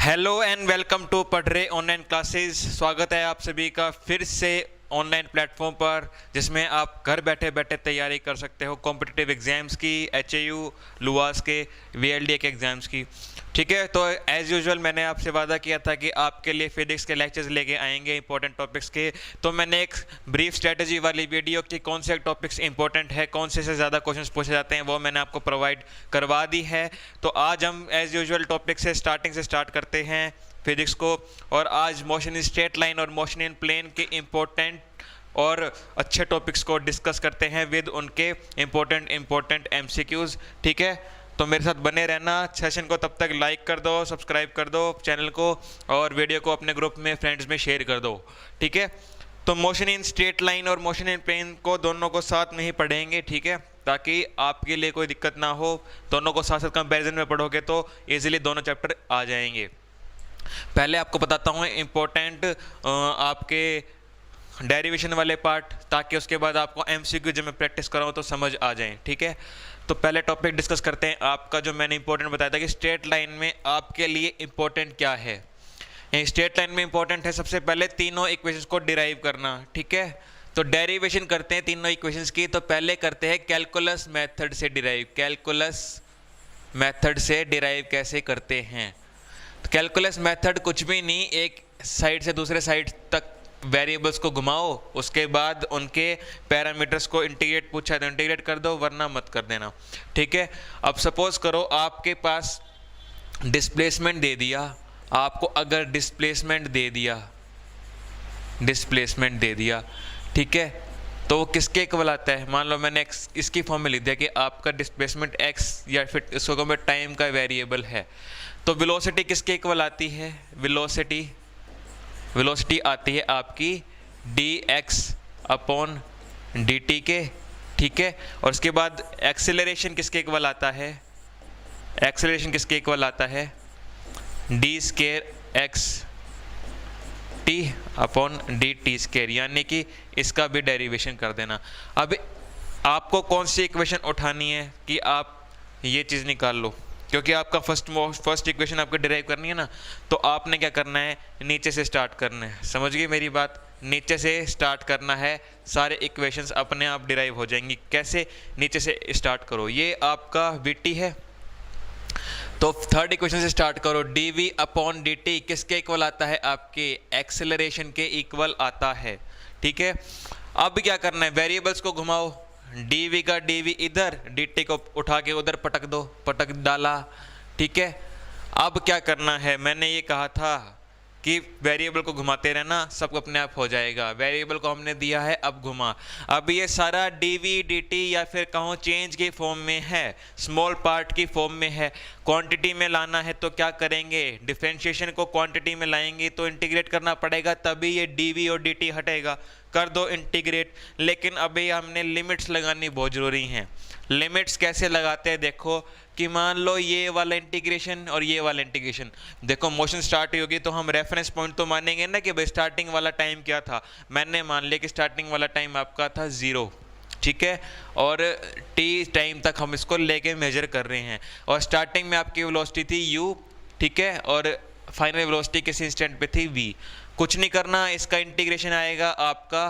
Hello and welcome to पढ़ रहे online classes. स्वागत है आप सभी का फिर से ऑनलाइन प्लेटफॉर्म पर, जिसमें आप घर बैठे बैठे तैयारी कर सकते हो कॉम्पिटिटिव एग्जाम्स की, एचएयू, लुआस के, वीएलडीए के एग्जाम्स की। ठीक है, तो एज़ यूजुअल मैंने आपसे वादा किया था कि आपके लिए फिजिक्स के लेक्चर्स लेके आएंगे इंपॉर्टेंट टॉपिक्स के। तो मैंने एक ब्रीफ स्ट्रेटजी वाली वीडियो की कौन से टॉपिक्स इंपॉर्टेंट है, कौन से ज़्यादा क्वेश्चंस पूछे जाते हैं, वो मैंने आपको प्रोवाइड करवा दी है। तो आज हम एज़ यूजुअल टॉपिक से स्टार्ट करते हैं फिजिक्स को। और आज मोशन इन स्ट्रेट लाइन और मोशन इन प्लेन के इम्पोर्टेंट और अच्छे टॉपिक्स को डिस्कस करते हैं विद उनके इम्पोर्टेंट एमसीक्यूज। ठीक है, तो मेरे साथ बने रहना। सेशन को तब तक लाइक कर दो, सब्सक्राइब कर दो चैनल को, और वीडियो को अपने ग्रुप में, फ्रेंड्स में शेयर कर दो। ठीक है, तो मोशन इन स्ट्रेट लाइन और मोशन इन प्लेन को दोनों को साथ में ही पढ़ेंगे। ठीक है, ताकि आपके लिए कोई दिक्कत ना हो। दोनों को साथ साथ कंपेरिजन में पढ़ोगे तो ईजिली दोनों चैप्टर आ जाएंगे। पहले आपको बताता हूँ इम्पोर्टेंट आपके डेरिवेशन वाले पार्ट, ताकि उसके बाद आपको एमसीक्यू जब मैं प्रैक्टिस कराऊँ तो समझ आ जाए। ठीक है, तो पहले टॉपिक डिस्कस करते हैं आपका, जो मैंने इंपॉर्टेंट बताया था कि स्ट्रेट लाइन में आपके लिए इंपॉर्टेंट क्या है। स्ट्रेट लाइन में इंपॉर्टेंट है सबसे पहले तीनों इक्वेशंस को डिराइव करना। ठीक है, तो डेरिवेशन करते हैं तीनों इक्वेशंस की। तो पहले करते हैं कैलकुलस मेथड से डिराइव। कैलकुलस मेथड से डिराइव कैसे करते हैं? तो कैलकुलस मेथड कुछ भी नहीं, एक साइड से दूसरे साइड तक वेरिएबल्स को घुमाओ, उसके बाद उनके पैरामीटर्स को इंटीग्रेट पूछा है तो इंटीग्रेट कर दो, वरना मत कर देना। ठीक है, अब सपोज करो आपके पास डिस्प्लेसमेंट दे दिया, आपको अगर डिस्प्लेसमेंट दे दिया, ठीक है, तो वो किसके इक्वल आता है? मान लो मैंने x इसकी फॉर्म में लिख दिया कि आपका डिस्प्लेसमेंट x, या फिर इसको मैं टाइम का वेरिएबल है, तो वेलोसिटी किसके इक्वल आती है? वेलोसिटी आती है आपकी dx अपॉन dt के। ठीक है, और उसके बाद एक्सेलरेशन किसके इक्वल आता है? एक्सेलरेशन किसके इक्वल आता है? d square x t upon dt square, यानी कि इसका भी डेरिवेशन कर देना। अब आपको कौन सी इक्वेशन उठानी है कि आप ये चीज़ निकाल लो, क्योंकि आपका फर्स्ट इक्वेशन आपको डिराइव करनी है ना, तो आपने क्या करना है? नीचे से स्टार्ट करना है। समझ गए मेरी बात? नीचे से स्टार्ट करना है, सारे इक्वेशंस अपने आप डिराइव हो जाएंगी। कैसे? नीचे से स्टार्ट करो। ये आपका वीटी है, तो थर्ड इक्वेशन से स्टार्ट करो। dv अपॉन dt किसके इक्वल आता है? आपके एक्सेलरेशन के इक्वल आता है। ठीक है, अब क्या करना है? वेरिएबल्स को घुमाओ, dv का dv इधर, dt को उठा के उधर पटक डाला। ठीक है, अब क्या करना है? मैंने ये कहा था कि वेरिएबल को घुमाते रहना, सब अपने आप हो जाएगा। वेरिएबल को हमने दिया है, अब घुमा। अब ये सारा dv dt या फिर कहो चेंज की फॉर्म में है, स्मॉल पार्ट की फॉर्म में है। क्वांटिटी में लाना है तो क्या करेंगे? डिफरेंशिएशन को क्वांटिटी में लाएंगे तो इंटीग्रेट करना पड़ेगा, तभी ये dv और dt हटेगा। कर दो इंटीग्रेट। लेकिन अभी हमने लिमिट्स लगानी बहुत ज़रूरी हैं। लिमिट्स कैसे लगाते हैं? देखो कि मान लो ये वाला इंटीग्रेशन और ये वाला इंटीग्रेशन, देखो मोशन स्टार्ट होगी तो हम रेफरेंस पॉइंट तो मानेंगे ना कि भाई स्टार्टिंग वाला टाइम क्या था। मैंने मान लिया कि स्टार्टिंग वाला टाइम आपका था 0। ठीक है, और t टाइम तक हम इसको लेके मेजर कर रहे हैं, और स्टार्टिंग में आपकी वेलोसिटी थी u। ठीक है, और फाइनल वेलोसिटी किस इंस्टेंट पे थी? v। कुछ नहीं करना, इसका इंटीग्रेशन आएगा आपका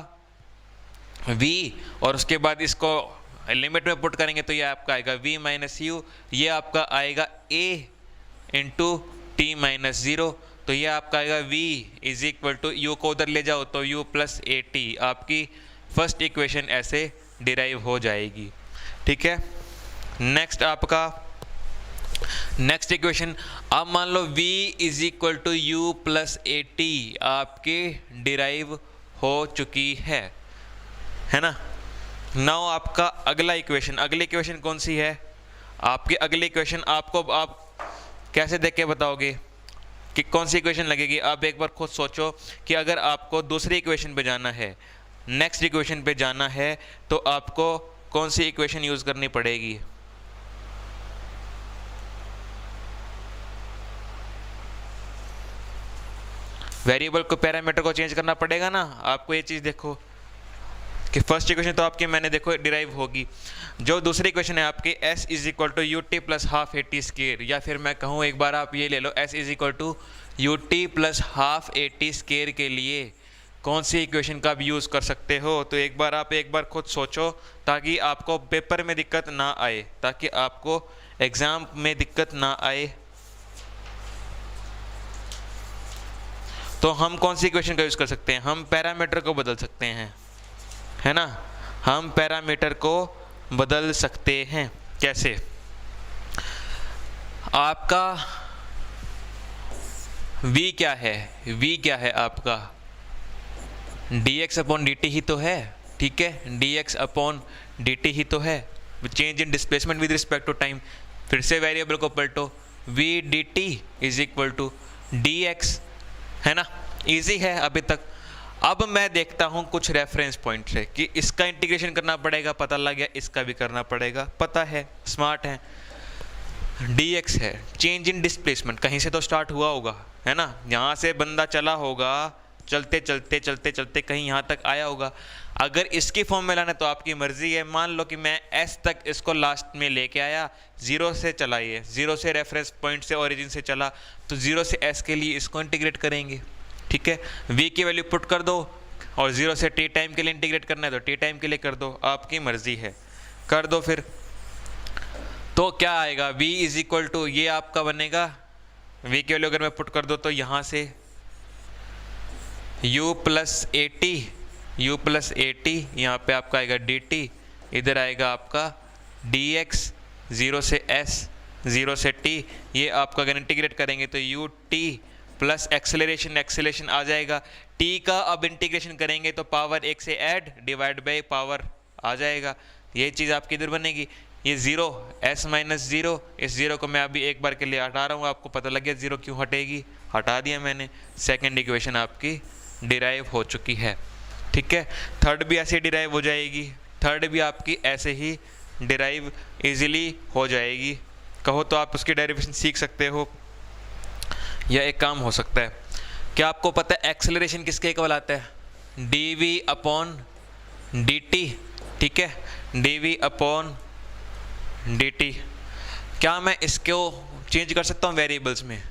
v, और उसके बाद इसको लिमिट में पुट करेंगे तो ये आपका आएगा v माइनस यू, ये आपका आएगा a इंटू टी माइनस 0, तो ये आपका आएगा v is equal to u को उधर ले जाओ तो u प्लस ए टी। आपकी फर्स्ट इक्वेशन ऐसे डिराइव हो जाएगी। ठीक है, नेक्स्ट इक्वेशन, अब मान लो v is equal to U plus A T आपके डिराइव हो चुकी है ना। नाउ आपका अगली इक्वेशन कौन सी है? आपकी अगली इक्वेशन आपको आप कैसे देख के बताओगे कि कौन सी इक्वेशन लगेगी? आप एक बार खुद सोचो कि अगर आपको दूसरी इक्वेशन पे जाना है, नेक्स्ट इक्वेशन पे जाना है, तो आपको कौन सी इक्वेशन यूज करनी पड़ेगी? वेरिएबल को, पैरामीटर को चेंज करना पड़ेगा ना आपको। ये चीज देखो कि फर्स्ट इक्वेशन तो आपकी मैंने देखो डिराइव होगी, जो दूसरी इक्वेशन है आपकी s is equal to U T plus half A T square, या फिर मैं कहूँ एक बार आप ये ले लो, s is equal to U T plus half A T square के लिए कौन सी इक्वेशन का आप यूज़ कर सकते हो। तो एक बार खुद सोचो ताकि आपको पेपर में दिक्कत ना आए, ताकि आपको एग्ज़ाम में दिक्कत ना आए। तो हम कौन सी इक्वेशन का यूज़ कर सकते हैं, हम पैरामीटर को बदल सकते हैं, है ना, हम पैरामीटर को बदल सकते हैं। कैसे, आपका v क्या है, v क्या है आपका dx अपॉन dt ही तो है, ठीक है, dx अपॉन dt ही तो है, change in displacement with respect to time. फिर से वेरिएबल को पलटो, v dt is equal to dx, है ना, इजी है अभी तक। अब मैं देखता हूँ कुछ रेफरेंस पॉइंट से कि इसका इंटीग्रेशन करना पड़ेगा, पता लग गया, इसका भी करना पड़ेगा, पता है, स्मार्ट है। dx है चेंज इन डिस्प्लेसमेंट, कहीं से तो स्टार्ट हुआ होगा, है ना, यहाँ से बंदा चला होगा, चलते चलते चलते चलते कहीं यहाँ तक आया होगा। अगर इसकी फॉर्म में लाना तो आपकी मर्जी है। मान लो कि मैं s तक इसको लास्ट में लेके आया, 0 से चला, ये 0 से रेफरेंस पॉइंट से ओरिजिन से चला, तो 0 से s के लिए इसको इंटीग्रेट करेंगे, ठीक है, v की वैल्यू पुट कर दो, और 0 से t टाइम के लिए इंटीग्रेट करना है तो t टाइम के लिए कर दो, आपकी मर्जी है, कर दो। फिर तो क्या आएगा, v इज इक्वल टू, ये आपका बनेगा, v की वैल्यू अगर मैं पुट कर दो तो यहाँ से u प्लस ए टी, यहाँ पे आपका आएगा dt, इधर आएगा आपका dx, 0 से s 0 से t, ये आपका अगर इंटीग्रेट करेंगे तो u t प्लस एक्सेलरेशन आ जाएगा, t का अब इंटीग्रेशन करेंगे तो पावर 1 से ऐड डिवाइड बाई पावर आ जाएगा, ये चीज़ आपकी इधर बनेगी। ये 0 s माइनस 0, इस 0 को मैं अभी एक बार के लिए हटा रहा हूँ, आपको पता लग गया 0 क्यों हटेगी, हटा दिया मैंने। सेकेंड इक्वेशन आपकी डिराइव हो चुकी है, ठीक है। थर्ड भी ऐसे डिराइव हो जाएगी, थर्ड भी आपकी ऐसे ही डिराइव इजीली हो जाएगी। कहो तो आप उसकी डेरिवेशन सीख सकते हो, या एक काम हो सकता है, क्या आपको पता है एक्सेलरेशन किसके इक्वल आता है, dv अपॉन dt, ठीक है, dv अपॉन dt। क्या मैं इसको चेंज कर सकता हूँ वेरिएबल्स में,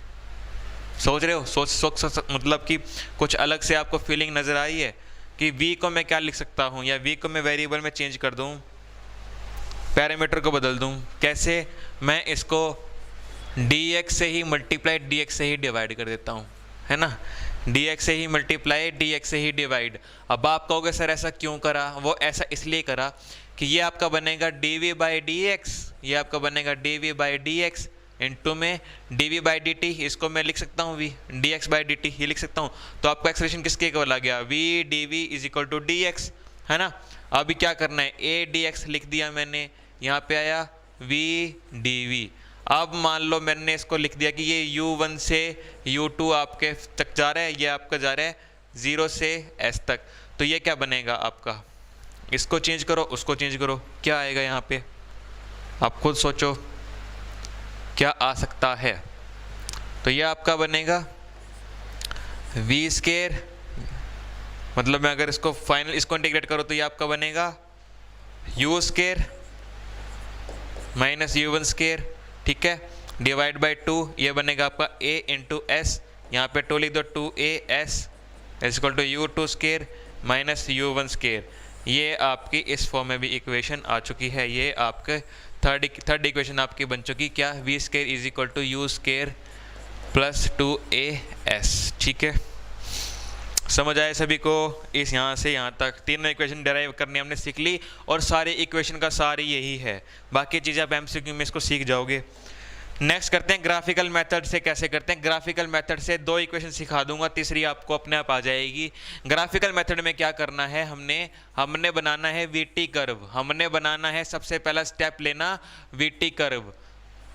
सोच रहे हो, सोच मतलब कि कुछ अलग से आपको फीलिंग नज़र आई है कि v को मैं क्या लिख सकता हूँ, या v को मैं वेरिएबल में चेंज कर दूँ, पैरामीटर को बदल दूँ। कैसे, मैं इसको dx से ही मल्टीप्लाई dx से ही डिवाइड कर देता हूँ, है ना, dx से ही मल्टीप्लाई dx से ही डिवाइड। अब आप कहोगे सर ऐसा क्यों करा, वो ऐसा इसलिए करा कि ये आपका बनेगा dv बाई dx, ये आपका बनेगा dv बाई dx, इनटू में dv बाई dt, इसको मैं लिख सकता हूँ v dx बाई dt, ये लिख सकता हूँ। तो आपका एक्सप्रेशन किसके इक्वल आ गया, v dv is equal to dx, है ना। अभी क्या करना है, a dx लिख दिया मैंने, यहाँ पे आया v dv। अब मान लो मैंने इसको लिख दिया कि ये u1 से u2 आपके तक जा रहा है, ये आपका जा रहा है 0 से s तक, तो ये क्या बनेगा आपका, इसको चेंज करो, उसको चेंज करो, क्या आएगा यहाँ पे, आप खुद सोचो क्या आ सकता है। तो ये आपका बनेगा v स्केयर, मतलब मैं अगर इसको फाइनल इसको इंटीग्रेट करो तो ये आपका बनेगा u square minus u1 square, ठीक है, डिवाइड बाई 2, ये बनेगा आपका a इंटू एस, यहाँ पे 2 लिख दो, 2as is equal to u2 square minus u1 square. ये आपकी इस फॉर्म में भी इक्वेशन आ चुकी है, ये आपके थर्ड इक्वेशन आपकी बन चुकी, क्या, v square is equal to u square plus 2as, ठीक है। समझ आए सभी को, इस यहाँ से यहाँ तक तीनों इक्वेशन डेराइव करनी हमने सीख ली, और सारे इक्वेशन का सारी यही है, बाकी चीज़ें आप एमसीक्यू में इसको सीख जाओगे। नेक्स्ट करते हैं ग्राफिकल मेथड से कैसे करते हैं। ग्राफिकल मेथड से 2 इक्वेशन सिखा दूंगा, तीसरी आपको अपने आप आ जाएगी। ग्राफिकल मेथड में क्या करना है, हमने बनाना है वीटी कर्व, हमने बनाना है, सबसे पहला स्टेप लेना VT curve.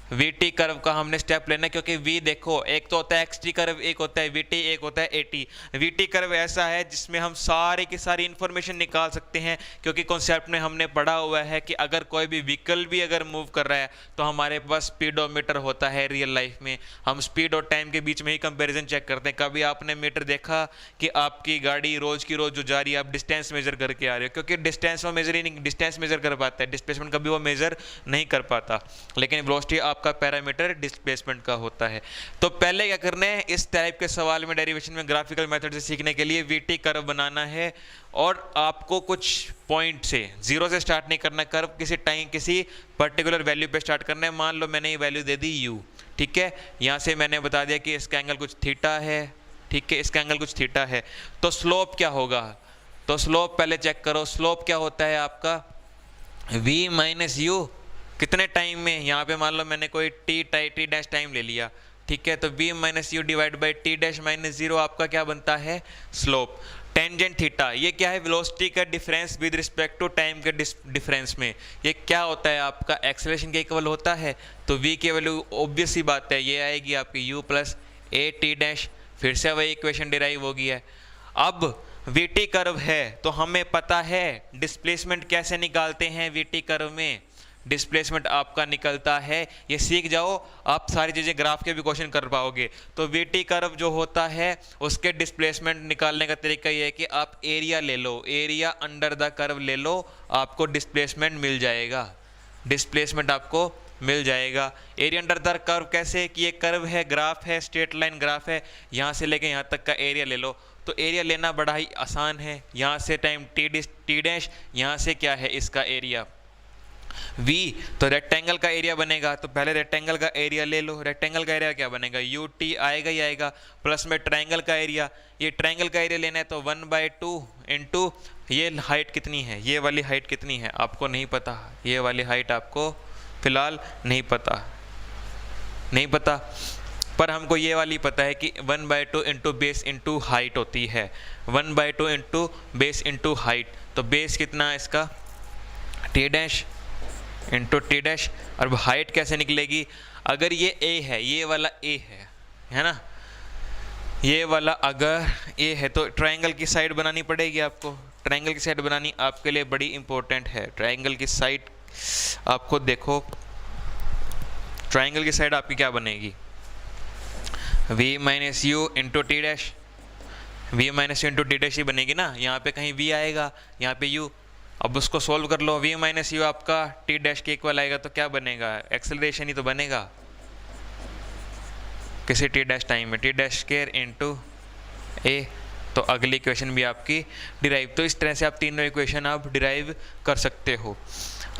We T curve का हमने स्टेप लेना है, क्योंकि वी देखो एक तो होता है एक्स टी कर्व, एक होता है वी टी, एक होता है A T. We T curve ऐसा है जिसमें हम सारी की सारी इंफॉर्मेशन निकाल सकते हैं, क्योंकि कॉन्सेप्ट में हमने पढ़ा हुआ है कि अगर कोई भी व्हीकल भी अगर मूव कर रहा है तो हमारे पास स्पीडोमीटर होता है। रियल लाइफ में हम स्पीड और टाइम के बीच में ही कंपेरिजन चेक करते हैं। कभी आपने मीटर देखा कि आपकी गाड़ी रोज की रोज जो जा रही है आप डिस्टेंस मेजर करके आ रहे हो, क्योंकि डिस्टेंस वो मेजर ही नहीं, डिस्टेंस मेजर कर पाता है, डिस्प्लेसमेंट कभी वो मेजर नहीं कर पाता, लेकिन वेलोसिटी आपका पैरामीटर डिस्प्लेसमेंट का होता है। तो पहले क्या करना है, इस टाइप के सवाल में डेरिवेशन में ग्राफिकल मेथड से सीखने के लिए वीटी कर्व बनाना है, और आपको कुछ पॉइंट से, जीरो से स्टार्ट नहीं करना कर्व, किसी टाइम किसी पर्टिकुलर वैल्यू पे स्टार्ट करना है। मान लो मैंने ये वैल्यू दे दी u, ठीक है, यहाँ से मैंने बता दिया कि इसका एंगल कुछ थीटा है, ठीक है, इसका एंगल कुछ थीटा है, तो स्लोप क्या होगा, तो स्लोप पहले चेक करो। स्लोप क्या होता है आपका v माइनस यू, कितने टाइम में, यहाँ पे मान लो मैंने कोई टी डैश टाइम ले लिया, ठीक है, तो v minus you divide by T dash minus zero आपका क्या बनता है, स्लोप। टेंजेंट थीटा ये क्या है, वेलोसिटी का difference with respect to time के डिफरेंस में, ये क्या होता है आपका एक्सेलरेशन के इक्वल होता है। तो v की वैल्यू ऑब्वियस सी बात है ये आएगी आपकी u plus A T dash, फिर से वही इक्वेशन डिराइव होगी है। अब वीटी कर्व है तो हमें पता है डिस्प्लेसमेंट कैसे निकालते हैं, वीटी कर्व में डिस्प्लेसमेंट आपका निकलता है, ये सीख जाओ आप सारी चीज़ें, ग्राफ के भी क्वेश्चन कर पाओगे। तो वीटी कर्व जो होता है उसके डिस्प्लेसमेंट निकालने का तरीका ये है कि आप एरिया ले लो, एरिया अंडर द कर्व ले लो, आपको डिस्प्लेसमेंट मिल जाएगा, डिस्प्लेसमेंट आपको मिल जाएगा। एरिया अंडर द कर्व कैसे, कि ये कर्व है, ग्राफ है, स्ट्रेट लाइन ग्राफ है, यहाँ से लेके यहाँ तक का एरिया ले लो, तो एरिया लेना बड़ा ही आसान है। यहाँ से टाइम टी डैश, यहाँ से क्या है इसका एरिया v, तो रेक्टेंगल का एरिया बनेगा, तो पहले रेक्टेंगल का एरिया ले लो। रेक्टेंगल का एरिया क्या बनेगा, यू टी आएगा ही आएगा, प्लस में ट्रायंगल का एरिया, ये ट्रायंगल का एरिया लेना है तो 1/2 इंटू ये हाइट कितनी है, ये वाली हाइट कितनी है आपको नहीं पता, ये वाली हाइट आपको फिलहाल नहीं पता, पर हमको ये वाली पता है कि 1/2 इंटू बेस इंटू हाइट होती है, 1/2 इंटू बेस इंटू हाइट, तो बेस कितना है इसका T dash into t dash. और हाइट कैसे निकलेगी, अगर ये a है, ये वाला a है ना, ये वाला अगर a है तो ट्रायंगल की साइड बनानी पड़ेगी आपको, ट्रायंगल की साइड बनानी आपके लिए बड़ी इंपॉर्टेंट है। ट्रायंगल की साइड आपको देखो, ट्रायंगल की साइड आपकी क्या बनेगी, v minus u into t dash, v minus u into t dash ही बनेगी ना, यहाँ पे कहीं v आएगा, यहाँ पे u, अब उसको सोल्व कर लो, v माइनस यू आपका टी डैश के इक्वल आएगा तो क्या बनेगा, एक्सेलरेशन ही तो बनेगा किसी टी डैश टाइम में, टी डैश स्क्वायर इंटू ए, तो अगली इक्वेशन भी आपकी डिराइव। तो इस तरह से आप तीनों इक्वेशन आप डिराइव कर सकते हो।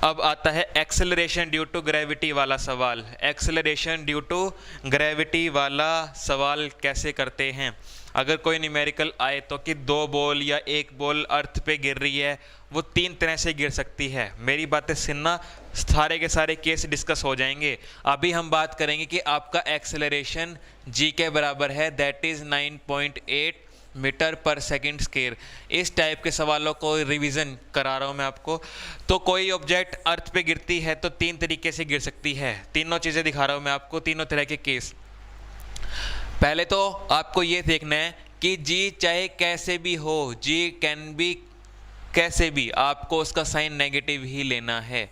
अब आता है एक्सेलरेशन ड्यू टू ग्रेविटी वाला सवाल। एक्सेलरेशन ड्यू टू ग्रेविटी वाला सवाल कैसे करते हैं, अगर कोई न्यूमेरिकल आए तो कि 2 बॉल या 1 बॉल अर्थ पे गिर रही है, वो 3 तरह से गिर सकती है। मेरी बातें सुनना, सारे के सारे केस डिस्कस हो जाएंगे। अभी हम बात करेंगे कि आपका एक्सेलरेशन g के बराबर है, दैट इज़ 9.8 मीटर पर सेकंड स्क्वायर। इस टाइप के सवालों को रिवीजन करा रहा हूँ मैं आपको। तो कोई ऑब्जेक्ट अर्थ पे गिरती है तो 3 तरीके से गिर सकती है, तीनों चीज़ें दिखा रहा हूँ मैं आपको, तीनों तरह के केस। पहले तो आपको ये देखना है कि g चाहे कैसे भी हो, g कैन बी कैसे भी, आपको उसका साइन नेगेटिव ही लेना है।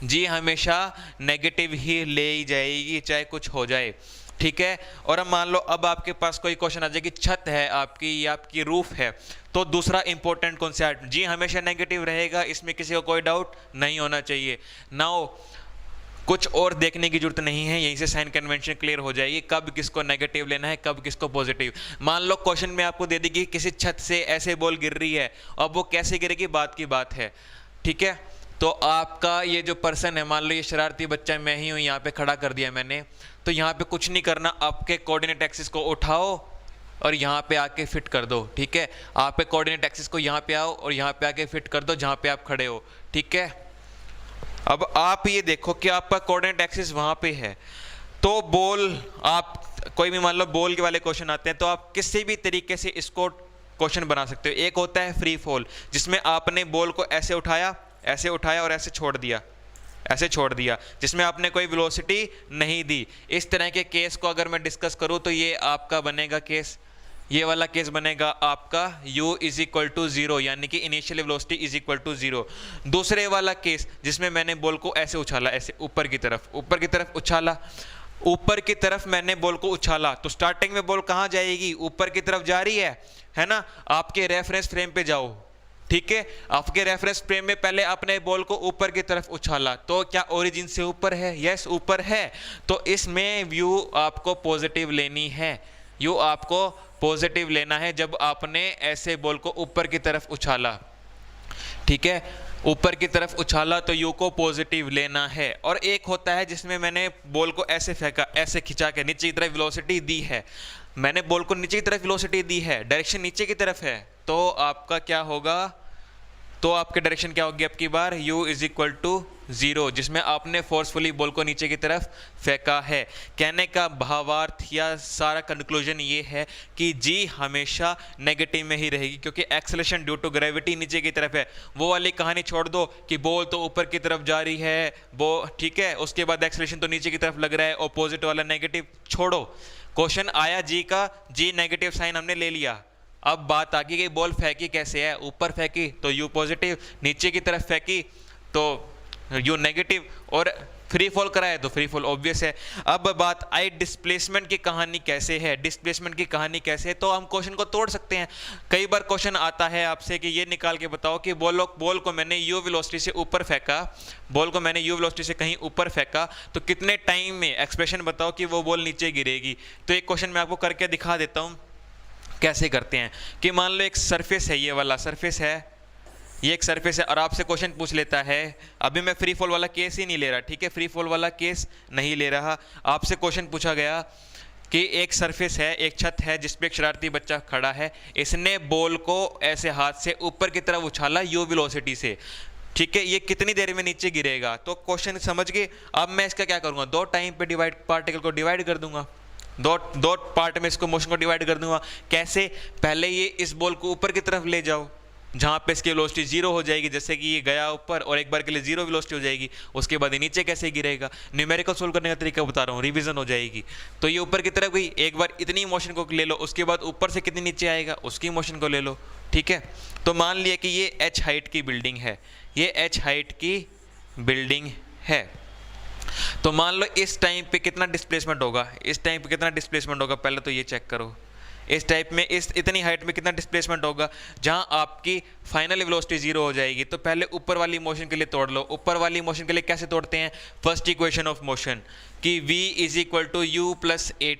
g हमेशा नेगेटिव ही ले जाएगी चाहे कुछ हो जाए, ठीक है। और अब मान लो अब आपके पास कोई क्वेश्चन आ जाए कि छत है आपकी या आपकी रूफ है, तो दूसरा इंपॉर्टेंट कॉन्सेप्ट, जी हमेशा नेगेटिव रहेगा, इसमें किसी को कोई डाउट नहीं होना चाहिए। नाउ कुछ और देखने की जरूरत नहीं है, यहीं से साइन कन्वेंशन क्लियर हो जाएगी, कब किसको नेगेटिव लेना है कब किसको पॉजिटिव। मान लो क्वेश्चन में आपको दे देगी किसी छत से ऐसे बॉल गिर रही है, अब वो कैसे गिरेगी बात की बात है, ठीक है। तो आपका ये जो पर्सन है, मान लो ये शरारती बच्चा मैं ही हूँ, यहाँ पे खड़ा कर दिया मैंने, तो यहाँ पे कुछ नहीं करना, आपके कोऑर्डिनेट एक्सिस को उठाओ और यहाँ पे आके फिट कर दो, ठीक है। आप पे कोऑर्डिनेट एक्सिस को यहाँ पे आओ और यहाँ पे आके फिट कर दो जहाँ पे आप खड़े हो, ठीक है। अब आप ये देखो कि आपका कोऑर्डिनेट एक्सिस वहाँ पे है, तो बॉल आप कोई भी मान लो बॉल के वाले क्वेश्चन आते हैं तो आप किसी भी तरीके से इसको क्वेश्चन बना सकते हो। एक होता है फ्री फॉल, जिसमें आपने बॉल को ऐसे उठाया और ऐसे छोड़ दिया, ऐसे छोड़ दिया, जिसमें आपने कोई वेलोसिटी नहीं दी। इस तरह के केस को अगर मैं डिस्कस करूं तो ये आपका बनेगा केस, ये वाला केस बनेगा आपका u इज इक्वल टू 0, यानी कि initial velocity is equal to 0। दूसरे वाला केस जिसमें मैंने बॉल को ऐसे उछाला, ऐसे ऊपर की तरफ उछाला, ऊपर की तरफ मैंने बॉल को उछाला, तो स्टार्टिंग में बॉल कहाँ जाएगी, ऊपर की तरफ जा रही है ना। आपके रेफरेंस फ्रेम पे जाओ, ठीक है, आपके रेफरेंस फ्रेम में पहले आपने बॉल को ऊपर की तरफ उछाला, तो क्या ओरिजिन से ऊपर है, यस ऊपर है, तो इसमें व्यू आपको पॉजिटिव लेनी है, यू आपको पॉजिटिव लेना है जब आपने ऐसे बॉल को ऊपर की तरफ उछाला, ठीक है, ऊपर की तरफ उछाला तो यू को पॉजिटिव लेना है। और एक होता है जिसमें मैंने बॉल को ऐसे फेंका, ऐसे खिंचा के नीचे की तरफ वेलोसिटी दी है, मैंने बॉल को नीचे की तरफ वेलोसिटी दी है, डायरेक्शन नीचे की तरफ है, तो आपका क्या होगा, तो आपके डायरेक्शन क्या होगी आपकी बार, u इज इक्वल टू 0, जिसमें आपने फोर्सफुली बॉल को नीचे की तरफ फेंका है। कहने का भावार्थ या सारा कंक्लूजन ये है कि g हमेशा नेगेटिव में ही रहेगी, क्योंकि एक्सेलरेशन ड्यू टू ग्रेविटी नीचे की तरफ है। वो वाली कहानी छोड़ दो कि बॉल तो ऊपर की तरफ जा रही है, वो ठीक है, उसके बाद एक्सेलरेशन तो नीचे की तरफ लग रहा है, ऑपोजिट वाला नेगेटिव छोड़ो। क्वेश्चन आया g का, g नेगेटिव साइन हमने ले लिया, अब बात आ गई कि बॉल फेंकी कैसे है, ऊपर फेंकी तो यू पॉजिटिव, नीचे की तरफ फेंकी तो यू नेगेटिव, और फ्री फॉल कराए तो फ्री फॉल ऑब्वियस है। अब बात आई डिस्प्लेसमेंट की कहानी कैसे है, डिस्प्लेसमेंट की कहानी कैसे है, तो हम क्वेश्चन को तोड़ सकते हैं। कई बार क्वेश्चन आता है आपसे कि ये निकाल के बताओ कि बॉल को मैंने यू वेलोसिटी से ऊपर फेंका, बॉल को मैंने यू वेलोसिटी से कहीं ऊपर फेंका, तो कितने टाइम में एक्सप्रेशन बताओ कि वो बॉल नीचे गिरेगी। तो एक क्वेश्चन मैं आपको करके दिखा देता हूँ कैसे करते हैं। कि मान लो एक सरफेस है, ये वाला सरफेस है, ये एक सरफेस है, और आपसे क्वेश्चन पूछ लेता है, अभी मैं फ्री फॉल वाला केस ही नहीं ले रहा, ठीक है, फ्री फॉल वाला केस नहीं ले रहा, आपसे क्वेश्चन पूछा गया कि एक सरफेस है, एक छत है जिस पे एक शरारती बच्चा खड़ा है, इसने बॉल को ऐसे हाथ से ऊपर की तरफ उछाला यू वेलोसिटी से, ठीक है, ये कितनी देर में नीचे गिरेगा। तो क्वेश्चन समझ गए। अब मैं इसका क्या करूँगा, दो टाइम पे पार्टिकल को डिवाइड कर दूंगा, दो पार्ट में इसको मोशन को डिवाइड कर दूंगा। कैसे, पहले ये इस बॉल को ऊपर की तरफ ले जाओ जहाँ पे इसकी वेलोसिटी 0 हो जाएगी, जैसे कि ये गया ऊपर और एक बार के लिए 0 वेलोसिटी हो जाएगी, उसके बाद ये नीचे कैसे गिरेगा, न्यूमेरिकल सोल्व करने का तरीका बता रहा हूँ, रिवीजन हो जाएगी। तो ये ऊपर की तरफ गई, एक बार इतनी मोशन को ले लो, उसके बाद ऊपर से कितनी नीचे आएगा उसकी मोशन को ले लो, ठीक है। तो मान लिया कि ये h हाइट की बिल्डिंग है, ये h हाइट की बिल्डिंग है, तो मान लो इस टाइम पे कितना डिस्प्लेसमेंट होगा, इस टाइम पे कितना डिस्प्लेसमेंट होगा, पहले तो ये चेक करो, इस टाइप में इतनी हाइट में कितना डिस्प्लेसमेंट होगा, जहां आपकी फाइनल वेलोसिटी 0 हो जाएगी। तो पहले ऊपर वाली मोशन के लिए तोड़ लो। ऊपर वाली मोशन के लिए कैसे तोड़ते हैं, फर्स्ट इक्वेशन ऑफ मोशन कि v is equal to U plus A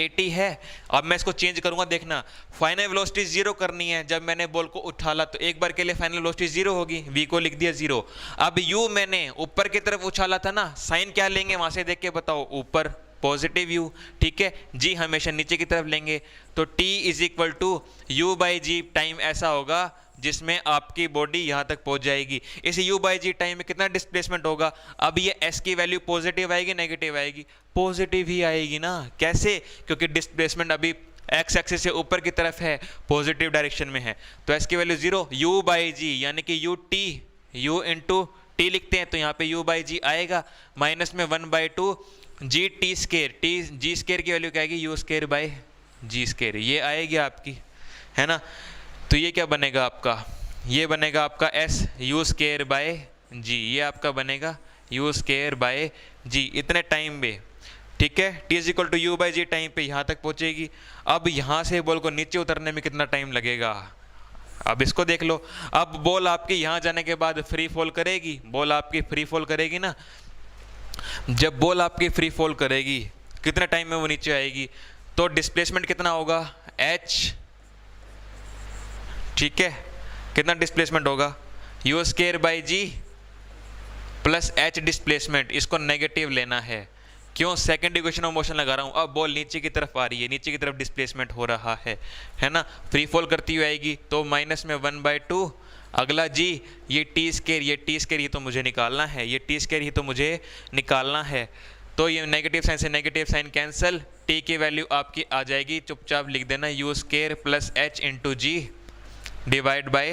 T है। अब मैं इसको चेंज करूंगा, देखना, फाइनल वेलोसिटी 0 करनी है, जब मैंने बॉल को उछाला तो एक बार के लिए फाइनल वेलोसिटी 0 होगी, v को लिख दिया 0। अब u मैंने ऊपर की तरफ उछाला था ना, साइन क्या लेंगे वहां से देख के बताओ, ऊपर पॉजिटिव u, ठीक है, g हमेशा नीचे की तरफ लेंगे, तो t is equal to U by G time ऐसा होगा जिसमें आपकी बॉडी यहां तक पहुंच जाएगी। इस u बाई जी टाइम में कितना डिस्प्लेसमेंट होगा, अब ये s की वैल्यू पॉजिटिव आएगी नेगेटिव आएगी, पॉजिटिव ही आएगी ना। कैसे, क्योंकि डिस्प्लेसमेंट अभी x एक्सिस से ऊपर की तरफ है, पॉजिटिव डायरेक्शन में है, तो s की वैल्यू 0, u बाई जी यानी कि u इंटू टी लिखते हैं, तो यहाँ पे u बाई जी आएगा, माइनस में 1/2 G T square, G square की वैल्यू क्या आएगी, U square by ji square, ये आएगी आपकी, है ना। तो ये क्या बनेगा आपका, ये बनेगा आपका एस यू स्केयर बाय जी, ये आपका बनेगा यू स्केयर बाय जी इतने टाइम में, ठीक है। T is equal to U by G time पे यहाँ तक पहुँचेगी। अब यहाँ से बॉल को नीचे उतरने में कितना टाइम लगेगा, अब इसको देख लो। अब बॉल आपकी यहाँ जाने के बाद फ्री फॉल करेगी, बॉल आपकी फ्री फॉल करेगी ना, जब बॉल आपकी फ्री फॉल करेगी कितने टाइम में वो नीचे आएगी, तो डिस्प्लेसमेंट कितना होगा h, ठीक है, कितना डिस्प्लेसमेंट होगा U square by G plus h displacement, इसको नेगेटिव लेना है, क्यों, सेकंड इक्वेशन ऑफ मोशन लगा रहा हूँ। अब बॉल नीचे की तरफ आ रही है, नीचे की तरफ डिस्प्लेसमेंट हो रहा है ना, फ्री फॉल करती हुई आएगी, तो माइनस में 1/2, अगला जी ये टी स्केयर ही तो मुझे निकालना है, ये टी स्केयर ही तो मुझे निकालना है, तो ये नेगेटिव साइन से नेगेटिव साइन कैंसिल, टी की वैल्यू आपकी आ जाएगी, चुपचाप लिख देना U square plus H into G divide by,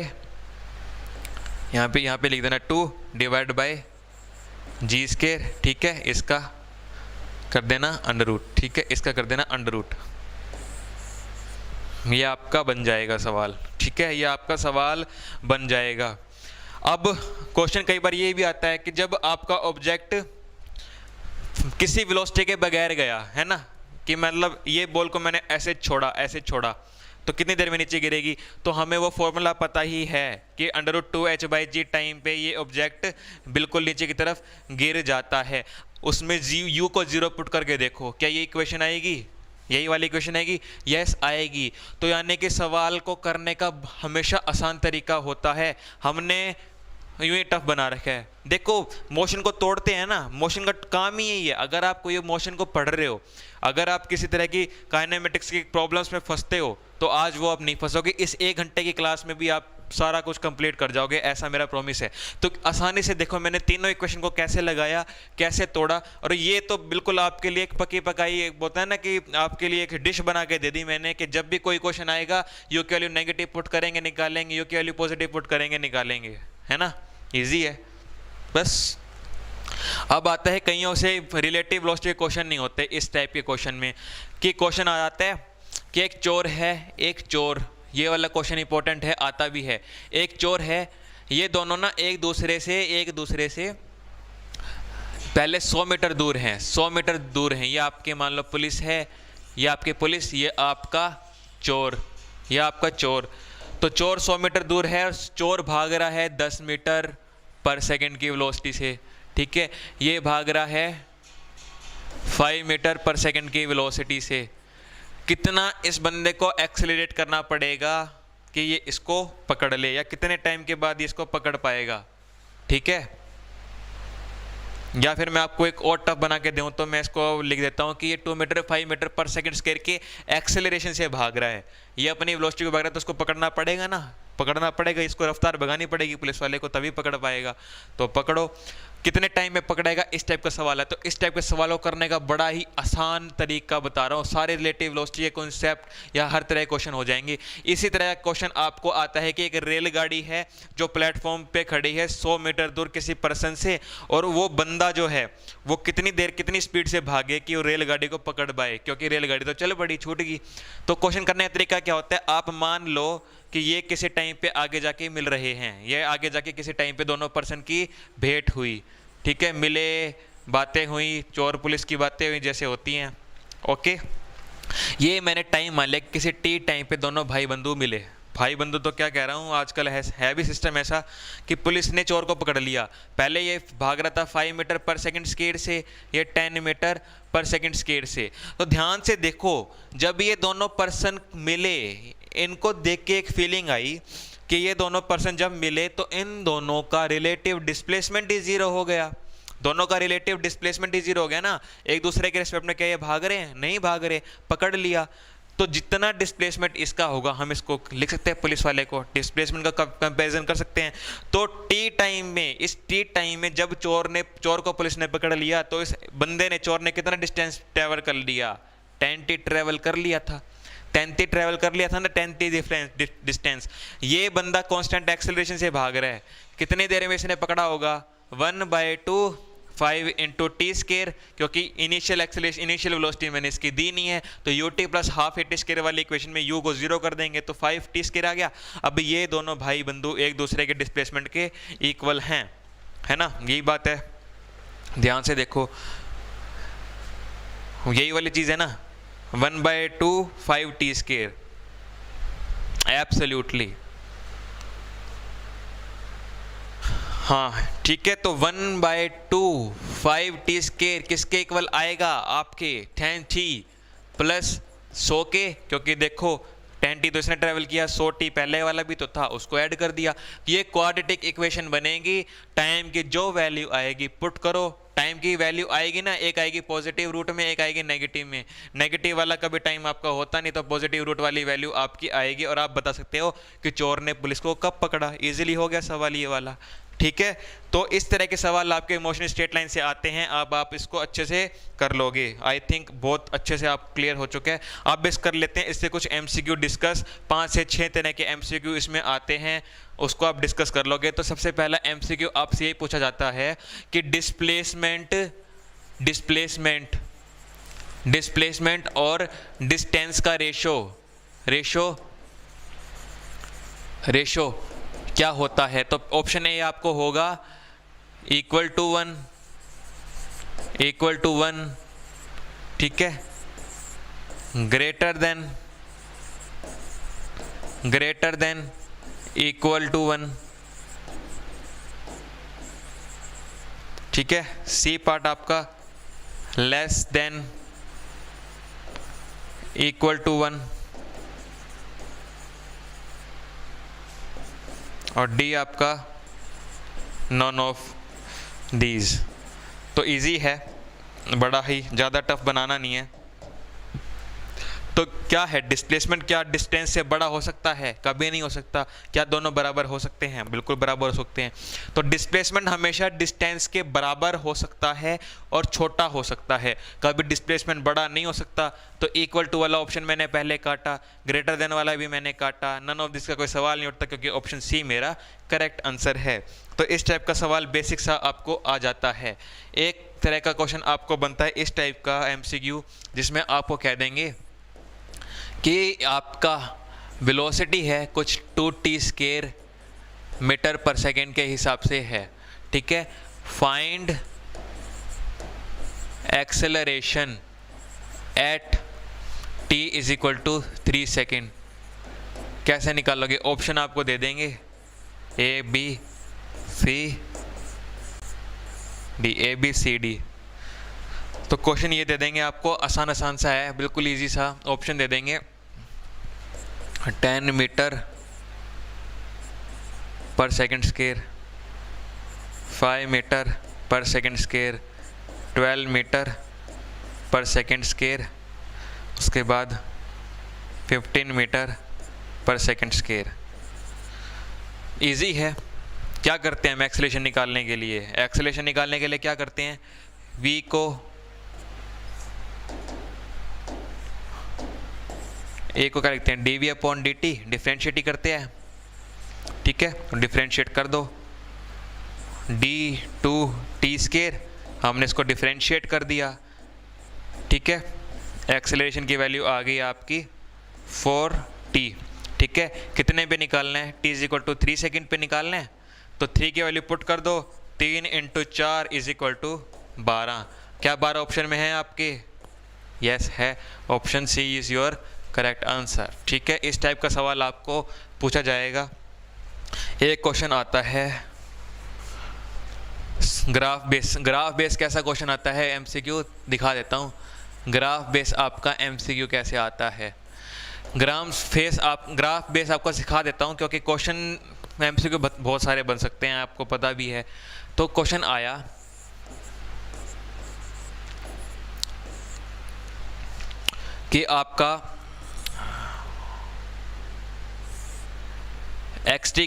यहाँ पे लिख देना 2 डिवाइड बाय जी स्केयर, ठीक है, इसका कर देना अंडर रूट, ठीक है, इसका कर देना अंडर रूट। ये आपका बन जाएगा सवाल, ठीक है, ये आपका सवाल बन जाएगा। अब क्वेश्चन कई बार ये भी आता है कि जब आपका ऑब्जेक्ट किसी वेलोसिटी के बगैर गया है ना, कि मतलब ये बॉल को मैंने ऐसे छोड़ा तो कितनी देर में नीचे गिरेगी, तो हमें वो फॉर्मूला पता ही है कि √2h/g टाइम पे ये ऑब्जेक्ट बिल्कुल नीचे की तरफ गिर जाता है। उसमें u को 0 पुट करके देखो, क्या ये इक्वेशन आएगी, यही वाली इक्वेशन आएगी? यस आएगी। तो यानी कि सवाल को करने का हमेशा आसान तरीका होता है, हमने यूं ही टफ बना रखा है। देखो मोशन को तोड़ते हैं ना, मोशन का काम ही यही है। अगर आप कोई मोशन को पढ़ रहे हो, अगर आप किसी तरह की काइनेमेटिक्स की प्रॉब्लम्स में फंसते हो, तो आज वो आप नहीं फंसोगे। इस 1 घंटे की क्लास में भी आप सारा कुछ कंप्लीट कर जाओगे, ऐसा मेरा प्रॉमिस है। तो आसानी से देखो मैंने तीनों इक्वेशन को कैसे लगाया, कैसे तोड़ा, और ये तो बिल्कुल आपके लिए एक पकी पकाई एक होता है ना कि आपके लिए एक डिश बना के दे दी मैंने, कि जब भी कोई क्वेश्चन आएगा यू की वैल्यू नेगेटिव पुट करेंगे निकालेंगे, यू की वैल्यू पॉजिटिव पुट करेंगे निकालेंगे, है ना, इजी है बस। अब आता है कईयों से रिलेटिव वेलोसिटी के क्वेश्चन नहीं होते इस टाइप के क्वेश्चन में, कि क्वेश्चन आ जाता है कि एक चोर है, एक चोर, ये वाला क्वेश्चन इंपॉर्टेंट है, आता भी है। एक चोर है, ये दोनों ना एक दूसरे से पहले 100 मीटर दूर हैं, 100 मीटर दूर हैं। ये आपके मान लो पुलिस है, ये आपके पुलिस, ये आपका चोर, ये आपका चोर। तो चोर 100 मीटर दूर है और चोर भाग रहा है 10 मीटर पर सेकंड की वेलोसिटी से, ठीक है। ये भाग रहा है 5 मीटर पर सेकंड की वेलोसिटी से। कितना इस बंदे को एक्सेलरेट करना पड़ेगा कि ये इसको पकड़ ले, या कितने टाइम के बाद ये इसको पकड़ पाएगा, ठीक है। या फिर मैं आपको एक और टफ बना के दूं तो मैं इसको लिख देता हूं कि ये 2 मीटर 5 मीटर पर सेकंड स्क्वायर के एक्सेलरेशन से भाग रहा है, ये अपनी वेलोसिटी को भाग रहा है, तो उसको पकड़ना पड़ेगा ना, पकड़ना पड़ेगा, इसको रफ्तार भगानी पड़ेगी पुलिस वाले को, तभी पकड़ पाएगा। तो पकड़ो, कितने टाइम में पकड़ेगा, इस टाइप का सवाल है। तो इस टाइप के सवालों करने का बड़ा ही आसान तरीका बता रहा हूँ, सारे रिलेटिव वेलोसिटी के कॉन्सेप्ट या हर तरह के क्वेश्चन हो जाएंगे। इसी तरह का क्वेश्चन आपको आता है कि एक रेलगाड़ी है जो प्लेटफॉर्म पे खड़ी है 100 मीटर दूर किसी पर्सन से, और वो बंदा जो है वो कितनी देर कितनी स्पीड से भागे कि वो रेलगाड़ी को पकड़ पाए, क्योंकि रेलगाड़ी तो चल पड़ी, छूट गई। तो क्वेश्चन करने का तरीका क्या होता है, आप मान लो कि ये किसी टाइम पे आगे जाके मिल रहे हैं, ये आगे जाके किसी टाइम पे दोनों पर्सन की भेंट हुई, ठीक है, मिले, बातें हुई, चोर पुलिस की बातें हुई जैसे होती हैं, ओके। ये मैंने टाइम मान लिया, किसी टी टाइम पे दोनों भाई बंधु मिले, भाई बंधु तो क्या कह रहा हूँ, आजकल है भी सिस्टम ऐसा कि पुलिस ने चोर को पकड़ लिया। पहले ये भाग रहा था 5 मीटर पर सेकंड स्पीड से, ये 10 मीटर पर सेकंड स्पीड से। तो ध्यान से देखो, जब ये दोनों पर्सन मिले, इनको देख के एक फीलिंग आई कि ये दोनों पर्सन जब मिले तो इन दोनों का रिलेटिव डिस्प्लेसमेंट ही 0 हो गया, दोनों का रिलेटिव डिस्प्लेसमेंट ही 0 हो गया ना। एक दूसरे के रिस्पेक्ट में क्या ये भाग रहे हैं, नहीं भाग रहे, पकड़ लिया। तो जितना डिस्प्लेसमेंट इसका होगा, हम इसको लिख सकते हैं पुलिस वाले को डिस्प्लेसमेंट का कंपैरिजन कर सकते हैं। तो टी टाइम में, इस टी टाइम में जब चोर को पुलिस ने पकड़ लिया, तो इस बंदे ने, चोर ने कितना डिस्टेंस ट्रेवल कर लिया, 10t ट्रेवल कर लिया था, 10t ट्रेवल कर लिया था ना, 10t डिस्टेंस। ये बंदा कांस्टेंट एक्सेलरेशन से भाग रहा है, कितनी देर में इसने पकड़ा होगा, 1/2 5 × t², क्योंकि इनिशियल एक्सेलरेशन, इनिशियल वेलोसिटी मैंने इसकी दी नहीं है, तो ut + ½ t² वाली इक्वेशन में u को 0 कर देंगे तो 5t² आ गया। अब ये दोनों भाई बंधु एक दूसरे के डिस्प्लेसमेंट के इक्वल हैं, है ना, यही बात है, ध्यान से देखो, यही वाली चीज़ है ना, 1/2 5t², एब्सोल्युटली, हाँ ठीक है। तो 1/2 5t² किसके इक्वल आएगा, आपके 10t + 100 के, क्योंकि देखो 10t तो इसने ट्रेवल किया, 100t पहले वाला भी तो था, उसको ऐड कर दिया। ये क्वाड्रेटिक इक्वेशन बनेगी। टाइम की जो वैल्यू आएगी पुट करो, टाइम की वैल्यू आएगी ना, एक आएगी पॉजिटिव रूट में, एक आएगी नेगेटिव में। नेगेटिव वाला कभी टाइम आपका होता नहीं, तो पॉजिटिव रूट वाली वैल्यू आपकी आएगी, और आप बता सकते हो कि चोर ने पुलिस को कब पकड़ा। इजीली हो गया सवाल ये वाला, ठीक है। तो इस तरह के सवाल आपके इमोशनल स्ट्रेट लाइन से आते हैं। अब आप इसको अच्छे से कर लोगे, आई थिंक बहुत अच्छे से आप क्लियर हो चुके हैं। अब इस कर लेते हैं इससे कुछ MCQ डिस्कस। 5 से 6 तरह के MCQ इसमें आते हैं। उसको आप डिस्कस कर लोगे। तो सबसे पहला एमसीक्यू आपसे यही पूछा जाता है कि डिस्प्लेसमेंट और डिस्टेंस का रेशो क्या होता है। तो ऑप्शन ए आपको होगा इक्वल टू वन, ठीक है, ग्रेटर देन इक्वल टू 1, ठीक है। सी पार्ट आपका लेस देन इक्वल टू 1 और डी आपका नॉन ऑफ दीज। तो इजी है, बड़ा ही ज़्यादा टफ बनाना नहीं है। तो क्या है डिस्प्लेसमेंट, क्या डिस्टेंस से बड़ा हो सकता है? कभी नहीं हो सकता। क्या दोनों बराबर हो सकते हैं? बिल्कुल बराबर हो सकते हैं। तो डिस्प्लेसमेंट हमेशा डिस्टेंस के बराबर हो सकता है और छोटा हो सकता है, कभी डिस्प्लेसमेंट बड़ा नहीं हो सकता। तो इक्वल टू वाला ऑप्शन मैंने पहले काटा, ग्रेटर देन वाला भी मैंने काटा, नन ऑफ दिस का कोई सवाल नहीं उठता क्योंकि ऑप्शन सी मेरा करेक्ट आंसर है। तो इस टाइप का सवाल बेसिक सा आपको आ जाता है। एक तरह का क्वेश्चन आपको बनता है इस टाइप का एमसीक्यू, जिसमें आपको कह देंगे कि आपका वेलोसिटी है कुछ 2t स्क्वायर मीटर पर सेकेंड के हिसाब से है, ठीक है। Find acceleration at t is equal to 3 second. कैसे निकालोगे? ऑप्शन आपको दे देंगे ए बी सी डी। तो क्वेश्चन ये दे देंगे आपको, आसान सा है, बिल्कुल इजी सा। ऑप्शन दे देंगे 10 मीटर पर सेकेंड स्क्वायर, 5 मीटर पर सेकेंड स्क्वायर, 12 मीटर पर सेकेंड स्क्वायर, उसके बाद 15 मीटर पर सेकेंड स्क्वायर। इजी है। क्या करते हैं हम एक्सेलरेशन निकालने के लिए? एक्सेलरेशन निकालने के लिए क्या करते हैं? v को ए को क्या लिखते हैं? D v upon d t, differentiate ही करते हैं, ठीक है। तो डिफ्रेंशिएट कर दो, डी टू टी स्क्वायर, हमने इसको डिफ्रेंशिएट कर दिया, ठीक है। एक्सेलरेशन की वैल्यू आ गई आपकी 4t, ठीक है। कितने पे निकालना है? t is equal to 3 second पे निकालना है। तो 3 की वैल्यू पुट कर दो, 3 × 4 इज इक्वल टू 12। क्या 12 ऑप्शन में है आपके? यस है, option C is your correct answer, ठीक है। इस टाइप का सवाल आपको पूछा जाएगा। एक क्वेश्चन आता है ग्राफ बेस कैसा क्वेश्चन आता है? एमसीक्यू दिखा देता हूँ। ग्राफ बेस आपका एमसीक्यू कैसे आता है? ग्राफ बेस आपको सिखा देता हूँ, क्योंकि क्वेश्चन एमसीक्यू बहुत सारे बन सकते हैं, आपको पता भी है। तो क्वेश्चन आया कि आपका XT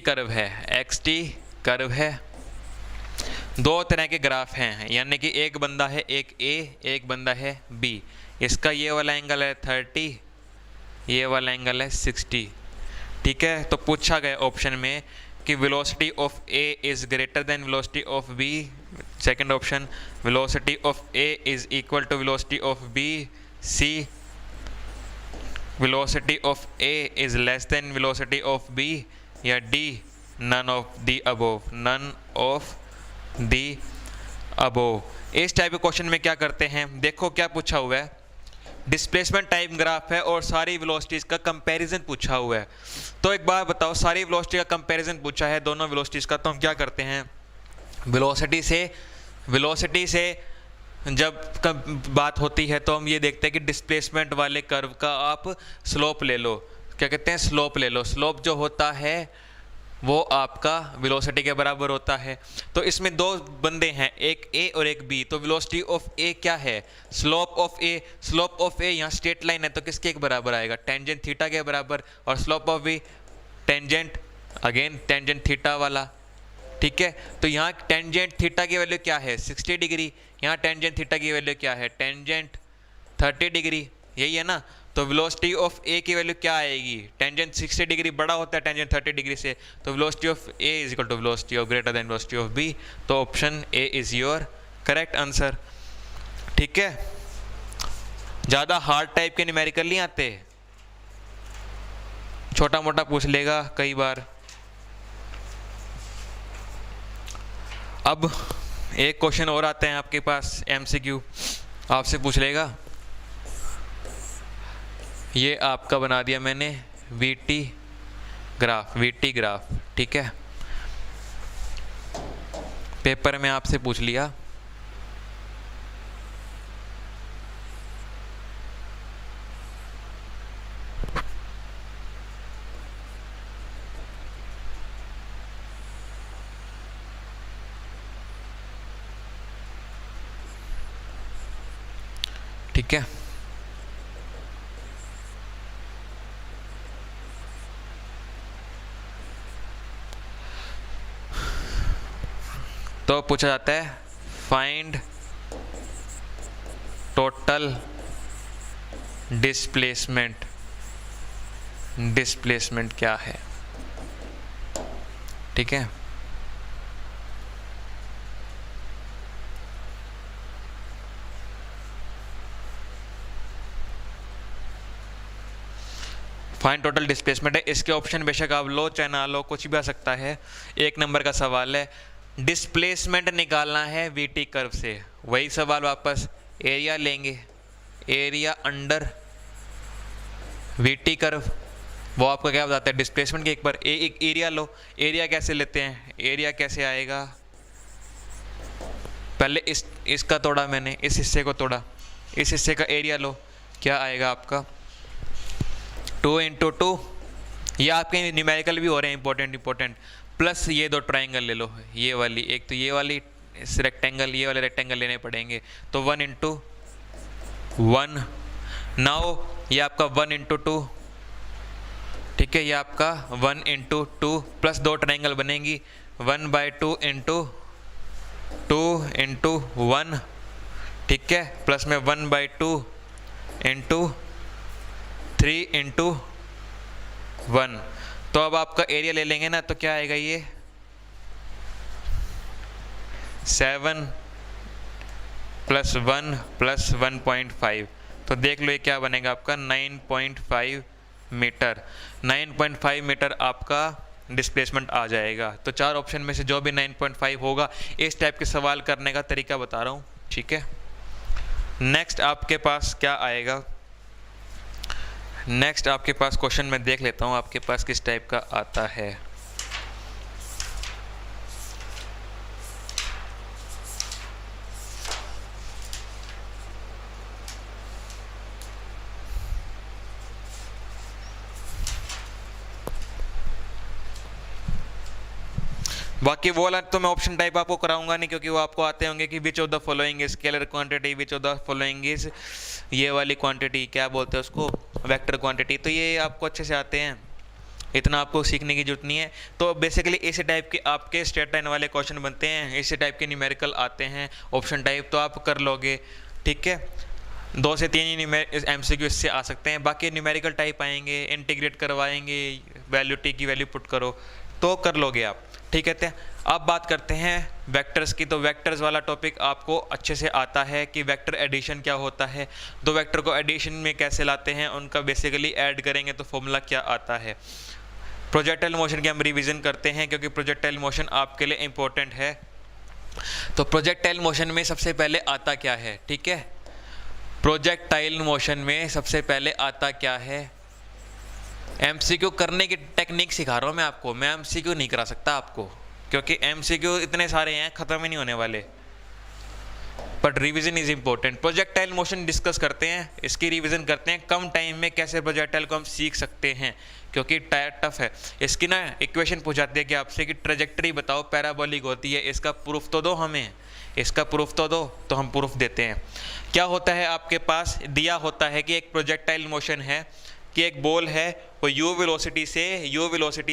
कर्व है, दो तरह के ग्राफ हैं, यानी कि एक बंदा है एक A, एक बंदा है B। इसका ये वाला एंगल है 30, ये वाला एंगल है 60, ठीक है। तो पूछा गया ऑप्शन में कि velocity of A is greater than velocity of B। Second option, velocity of A is equal to velocity of B। C, velocity of A is less than velocity of B। या D, none of the above. इस type के question में क्या करते हैं? देखो क्या पूछा हुआ है, डिस्प्लेसमेंट टाइप ग्राफ है और सारी वेलोसिटीज का कंपैरिजन पूछा हुआ है। तो एक बार बताओ, सारी वेलोसिटी का कंपैरिजन पूछा है दोनों वेलोसिटीज का, तो हम क्या करते हैं? वेलोसिटी से जब बात होती है तो हम ये देखते हैं कि डिस्प्लेसमेंट वाले कर्व का आप स्लोप ले लो। क्या कहते हैं? स्लोप ले लो। स्लोप जो होता है वो आपका वेलोसिटी के बराबर होता है। तो इसमें दो बंदे हैं, एक A और एक B। तो वेलोसिटी ऑफ A क्या है? स्लोप ऑफ A यहाँ स्ट्रेट लाइन है तो किसके बराबर आएगा? टेंजेंट थीटा के बराबर। और slope of B tangent, again tangent theta वाला, ठीक है। तो यहाँ टेंजेंट थीटा की वैल्यू क्या है? 60 डिग्री। यहाँ टेंजेंट थीटा की वैल्यू क्या है? टेंजेंट 30 डिग्री, यही है ना। तो वेलोसिटी ऑफ ए की वैल्यू क्या आएगी, टेंजेंट 60 डिग्री बड़ा होता है टेंजेंट 30 डिग्री से, तो velocity of A is equal to velocity of greater than velocity of B, तो option A is your correct answer. ठीक है, ज़्यादा हार्ड टाइप के न्यूमेरिकल नहीं आते, छोटा मोटा पूछ लेगा कई बार। अब एक क्वेश्चन और आते हैं आपके पास एमसीक्यू, आपसे पूछ लेगा, ये आपका बना दिया मैंने वीटी ग्राफ, ठीक है, पेपर में आपसे पूछ लिया, ठीक है। तो पूछा जाता है फाइंड टोटल डिस्प्लेसमेंट क्या है, ठीक है। फाइंड टोटल डिस्प्लेसमेंट है, इसके ऑप्शन बेशक आप लो चाहे ना लो, कुछ भी आ सकता है। एक नंबर का सवाल है, डिस्प्लेसमेंट निकालना है वीटी कर्व से, वही सवाल वापस, एरिया लेंगे, एरिया अंडर वीटी कर्व, वो आपका क्या बताता है डिस्प्लेसमेंट के। एक बार एक एरिया लो, एरिया कैसे लेते हैं, एरिया कैसे आएगा, पहले इसका तोड़ा मैंने, इस हिस्से को तोड़ा, इस हिस्से का एरिया लो, क्या आएगा आपका 2 × 2, ये आपके न्यूमेरिकल भी हो रहे हैं इंपॉर्टेंट, प्लस ये दो ट्राइंगल ले लो, ये वाली एक, तो ये वाली रेक्टेंगल, ये वाले रेक्टेंगल लेने पड़ेंगे, तो 1 × 1, नाउ ये आपका 1 × 2, ठीक है, ये आपका 1 × 2 प्लस दो ट्राइंगल बनेंगी 1/2 × 2 × 1, ठीक है, प्लस में 1/2 × 3 × 1। तो अब आपका एरिया ले लेंगे ना, तो क्या आएगा ये 7 + 1 + 1.5, तो देख लो ये क्या बनेगा आपका 9.5 मीटर, 9.5 मीटर आपका डिस्प्लेसमेंट आ जाएगा। तो चार ऑप्शन में से जो भी 9.5 होगा, इस टाइप के सवाल करने का तरीका बता रहा हूँ, ठीक है। नेक्स्ट आपके पास क्या आएगा, नेक्स्ट आपके पास क्वेश्चन मैं देख लेता हूँ आपके पास किस टाइप का आता है। बाकी वो वाला तो मैं ऑप्शन टाइप आपको कराऊंगा नहीं, क्योंकि वो आपको आते होंगे कि which of the following is scalar quantity, which of the following is ये वाली क्वांटिटी, क्या बोलते हैं उसको, वेक्टर क्वांटिटी, तो ये आपको अच्छे से आते हैं, इतना आपको सीखने की जरूरत नहीं है। तो बेसिकली इसी टाइप के आपके स्ट्रेट लाइन वाले क्वेश्चन बनते हैं, इसी टाइप के न्यूमेरिकल आते हैं ऑप्शन टाइप, तो आप कर लोगे, ठीक है। 2 से 3 ही एमसीक्यू इससे आ सकते हैं, बाकी न्यूमेरिकल टाइप आएंगे, इंटीग्रेट करवाएंगे, वैल्यू टी की वैल्यू पुट करो तो कर लोगे आप, ठीक है। अब बात करते हैं वेक्टर्स की, तो वेक्टर्स वाला टॉपिक आपको अच्छे से आता है कि वेक्टर एडिशन क्या होता है, दो वेक्टर को एडिशन में कैसे लाते हैं, उनका बेसिकली ऐड करेंगे तो फॉर्मूला क्या आता है। प्रोजेक्टाइल मोशन की हम रिवीजन करते हैं, क्योंकि प्रोजेक्टाइल मोशन आपके लिए इंपॉर्टेंट है। तो प्रोजेक्टाइल मोशन में सबसे पहले आता क्या है, ठीक है, प्रोजेक्टाइल मोशन में सबसे पहले आता क्या है, एमसीक्यू करने की टेक्निक सिखा रहा हूँ मैं आपको, मैं एमसीक्यू नहीं करा सकता आपको, क्योंकि एमसीक्यू इतने सारे हैं ख़त्म ही नहीं होने वाले, but revision is important. Projectile motion discuss करते हैं, इसकी रिवीजन करते हैं, कम टाइम में कैसे प्रोजेक्टाइल को हम सीख सकते हैं, क्योंकि टफ है। इसकी ना इक्वेशन पूछ जाती है कि आपसे कि ट्रेजेक्टरी बताओ पैराबोलिक होती है, इसका प्रूफ तो दो हमें, इसका प्रूफ तो दो, तो हम प्रूफ देते हैं। क्या होता है आपके पास दिया होता है कि एक प्रोजेक्टाइल मोशन है कि एक बॉल है वो u वेलोसिटी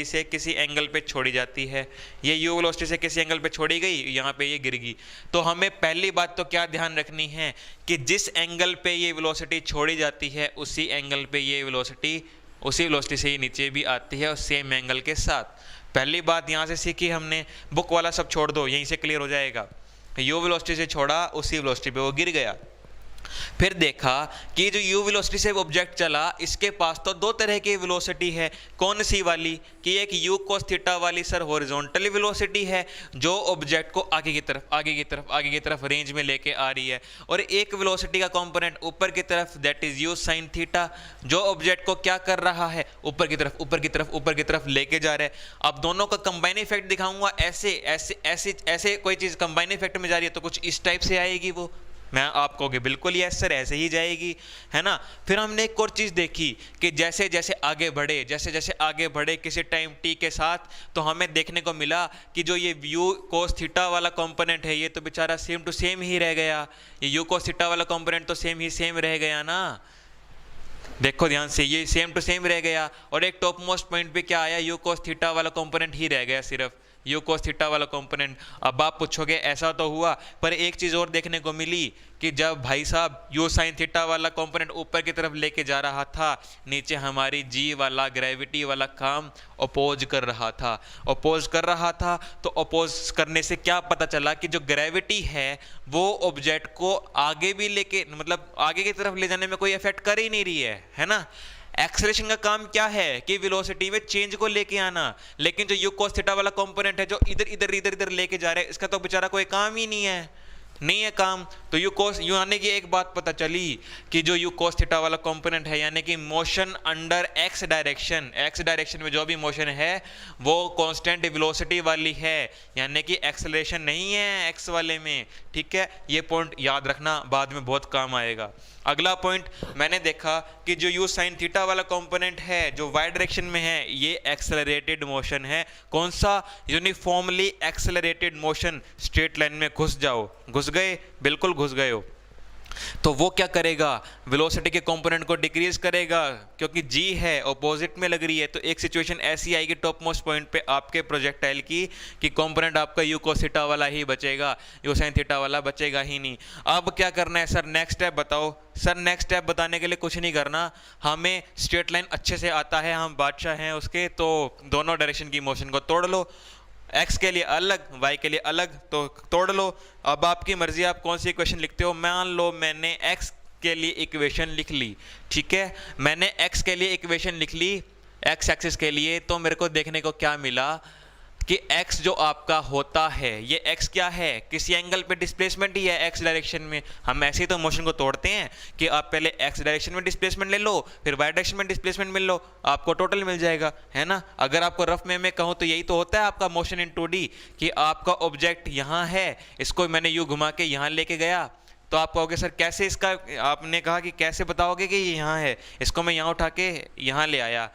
से किसी एंगल पे छोड़ी जाती है, ये u वेलोसिटी से किसी एंगल पे छोड़ी गई, यहाँ पे ये गिर गई। तो हमें पहली बात तो क्या ध्यान रखनी है कि जिस एंगल पे ये वेलोसिटी छोड़ी जाती है उसी एंगल पे ये वेलोसिटी उसी वेलोसिटी से ही नीचे भी आती है और सेम एंगल के साथ। पहली बात यहाँ से सीखी हमने, बुक वाला सब छोड़ दो, यहीं से क्लियर हो जाएगा। u वेलोसिटी से छोड़ा, उसी वेलोसिटी पे वो गिर गया। फिर देखा कि जो u वेलोसिटी से ऑब्जेक्ट चला इसके पास तो दो तरह की वेलोसिटी है, कौन सी वाली कि एक u cos थीटा वाली सर हॉरिजॉन्टल वेलोसिटी है जो ऑब्जेक्ट को आगे की तरफ रेंज में लेके आ रही है, और एक वेलोसिटी का कंपोनेंट ऊपर की तरफ that is u sin theta जो ऑब्जेक्ट को क्या कर रहा है, ऊपर की तरफ लेके जा रहा है। अब दोनों का कंबाइन इफेक्ट दिखाऊंगा, ऐसे कोई चीज़ कंबाइन इफेक्ट में जा रही है तो कुछ इस टाइप से आएगी, वो मैं आप कहोगे बिल्कुल यस सर ऐसे ही जाएगी, है ना। फिर हमने एक और चीज़ देखी कि जैसे जैसे आगे बढ़े किसी टाइम t के साथ, तो हमें देखने को मिला कि जो ये u cos थीटा वाला कंपोनेंट है ये तो बेचारा सेम टू सेम ही रह गया, ये u cos थीटा वाला कंपोनेंट तो सेम रह गया ना, देखो ध्यान से, ये सेम टू सेम रह गया। और एक टॉप मोस्ट पॉइंट पे क्या आया, u cos थीटा वाला कंपोनेंट ही रह गया, सिर्फ u cos थीटा वाला कंपोनेंट। अब आप पूछोगे ऐसा तो हुआ, पर एक चीज़ और देखने को मिली कि जब भाई साहब u sin थीटा वाला कंपोनेंट ऊपर की तरफ लेके जा रहा था, नीचे हमारी g वाला ग्रेविटी वाला काम अपोज कर रहा था। तो अपोज करने से क्या पता चला कि जो ग्रेविटी है वो ऑब्जेक्ट को आगे भी लेके, मतलब आगे की तरफ ले जाने में कोई इफेक्ट कर ही नहीं रही है ना। एक्सेलरेशन का काम क्या है कि वेलोसिटी में चेंज को लेके आना, लेकिन जो u cos थीटा वाला कंपोनेंट है जो इधर लेके जा रहा है, इसका तो बेचारा कोई काम ही नहीं है काम। तो u cos यानी कि एक बात पता चली कि जो u cos थीटा वाला कंपोनेंट है यानी कि मोशन अंडर x डायरेक्शन में जो भी मोशन है वो कांस्टेंट वेलोसिटी वाली है, यानी कि एक्सेलरेशन नहीं है x वाले में, ठीक है। ये पॉइंट याद रखना, बाद में बहुत काम आएगा। अगला पॉइंट मैंने देखा कि जो u sin थीटा वाला कंपोनेंट है जो y डायरेक्शन में है ये एक्सेलरेटेड मोशन है। कौन सा, uniformly accelerated motion. Straight line में घुस गए, बिल्कुल घुस गए हो, तो वो क्या करेगा, वेलोसिटी के कंपोनेंट को डिक्रीज करेगा, क्योंकि g है ऑपोजिट में लग रही है। तो एक सिचुएशन ऐसी आएगी टॉप मोस्ट पॉइंट पे आपके प्रोजेक्टाइल की कि कंपोनेंट आपका u cos थीटा वाला ही बचेगा, u sin थीटा वाला बचेगा ही नहीं। अब क्या करना है सर, नेक्स्ट स्टेप बताओ। सर नेक्स्ट स्टेप बताने के लिए कुछ नहीं करना, हमें स्ट्रेट लाइन अच्छे से आता है, हम बादशाह हैं उसके, तो दोनों डायरेक्शन की मोशन को तोड़ लो, x के लिए अलग y के लिए अलग, तो तोड़ लो। अब आपकी मर्जी, आप कौन सी इक्वेशन लिखते हो। मान लो मैंने x के लिए इक्वेशन लिख ली, ठीक है, मैंने x के लिए इक्वेशन लिख ली x एक्सिस के लिए, तो मेरे को देखने को क्या मिला कि x जो आपका होता है ये x क्या है, किसी एंगल पे डिस्प्लेसमेंट ही है x डायरेक्शन में। हम ऐसे ही तो मोशन को तोड़ते हैं कि आप पहले x डायरेक्शन में डिस्प्लेसमेंट ले लो, फिर y डायरेक्शन में डिस्प्लेसमेंट मिल लो, आपको टोटल मिल जाएगा, है ना। अगर आपको रफ में कहूँ तो यही तो होता है आपका मोशन इन 2D कि आपका ऑब्जेक्ट यहाँ है, इसको मैंने यूँ घुमा के यहाँ लेके गया, तो आप कहोगे सर कैसे, इसका आपने कहा कि कैसे बताओगे कि ये यहाँ है, इसको मैं यहाँ उठा के यहाँ ले आया।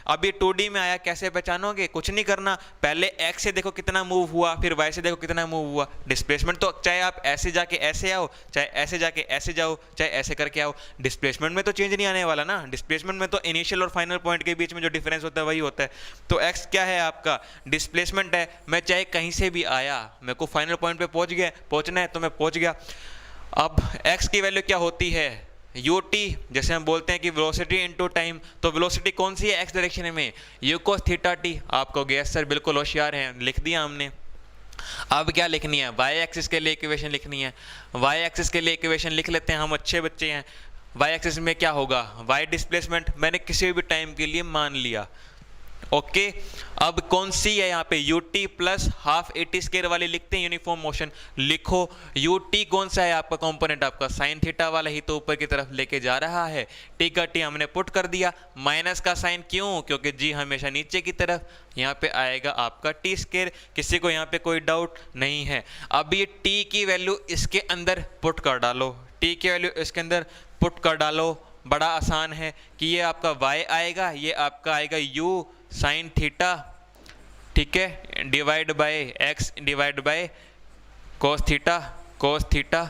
अब ये 2D में आया, कैसे पहचानोगे, कुछ नहीं करना, पहले x से देखो कितना मूव हुआ, फिर y से देखो कितना मूव हुआ। डिस्प्लेसमेंट तो चाहे आप ऐसे जाके ऐसे आओ, चाहे ऐसे जाके ऐसे जाओ, चाहे ऐसे करके आओ, डिस्प्लेसमेंट में तो चेंज नहीं आने वाला ना। डिस्प्लेसमेंट में तो इनिशियल और फाइनल पॉइंट के बीच में जो डिफरेंस होता है वही होता है। तो x क्या है आपका, डिस्प्लेसमेंट है, मैं चाहे कहीं से भी आया, मेरे को फाइनल पॉइंट पे पहुंचना है तो मैं पहुंच गया। अब x की वैल्यू क्या होती है, ut, जैसे हम बोलते हैं कि वेलोसिटी इनटू टाइम, तो वेलोसिटी कौन सी है x डायरेक्शन में, u cos थीटा t। आपको गैस सर बिल्कुल होशियार हैं, लिख दिया हमने। अब क्या लिखनी है, y एक्सिस के लिए इक्वेशन लिखनी है। y एक्सिस के लिए इक्वेशन लिख लेते हैं, हम अच्छे बच्चे हैं। y एक्सिस में क्या होगा, y डिस्प्लेसमेंट मैंने किसी भी टाइम के लिए मान लिया, ओके। अब कौन सी है यहाँ पे, ut plus half at square वाली लिखते हैं, यूनिफॉर्म मोशन लिखो। ut कौन सा है आपका कंपोनेंट, आपका साइन थीटा वाला ही तो ऊपर की तरफ लेके जा रहा है, t का t हमने पुट कर दिया, माइनस का साइन क्यों, क्योंकि g हमेशा नीचे की तरफ, यहाँ पे आएगा आपका t स्क्वायर। किसी को यहाँ पे कोई डाउट नहीं है। अब ये t की वैल्यू इसके अंदर पुट कर डालो, t की वैल्यू इसके अंदर पुट कर डालो, बड़ा आसान है कि ये आपका y आएगा, ये आपका आएगा u साइन थीटा, ठीक है, divide by x divide by cos theta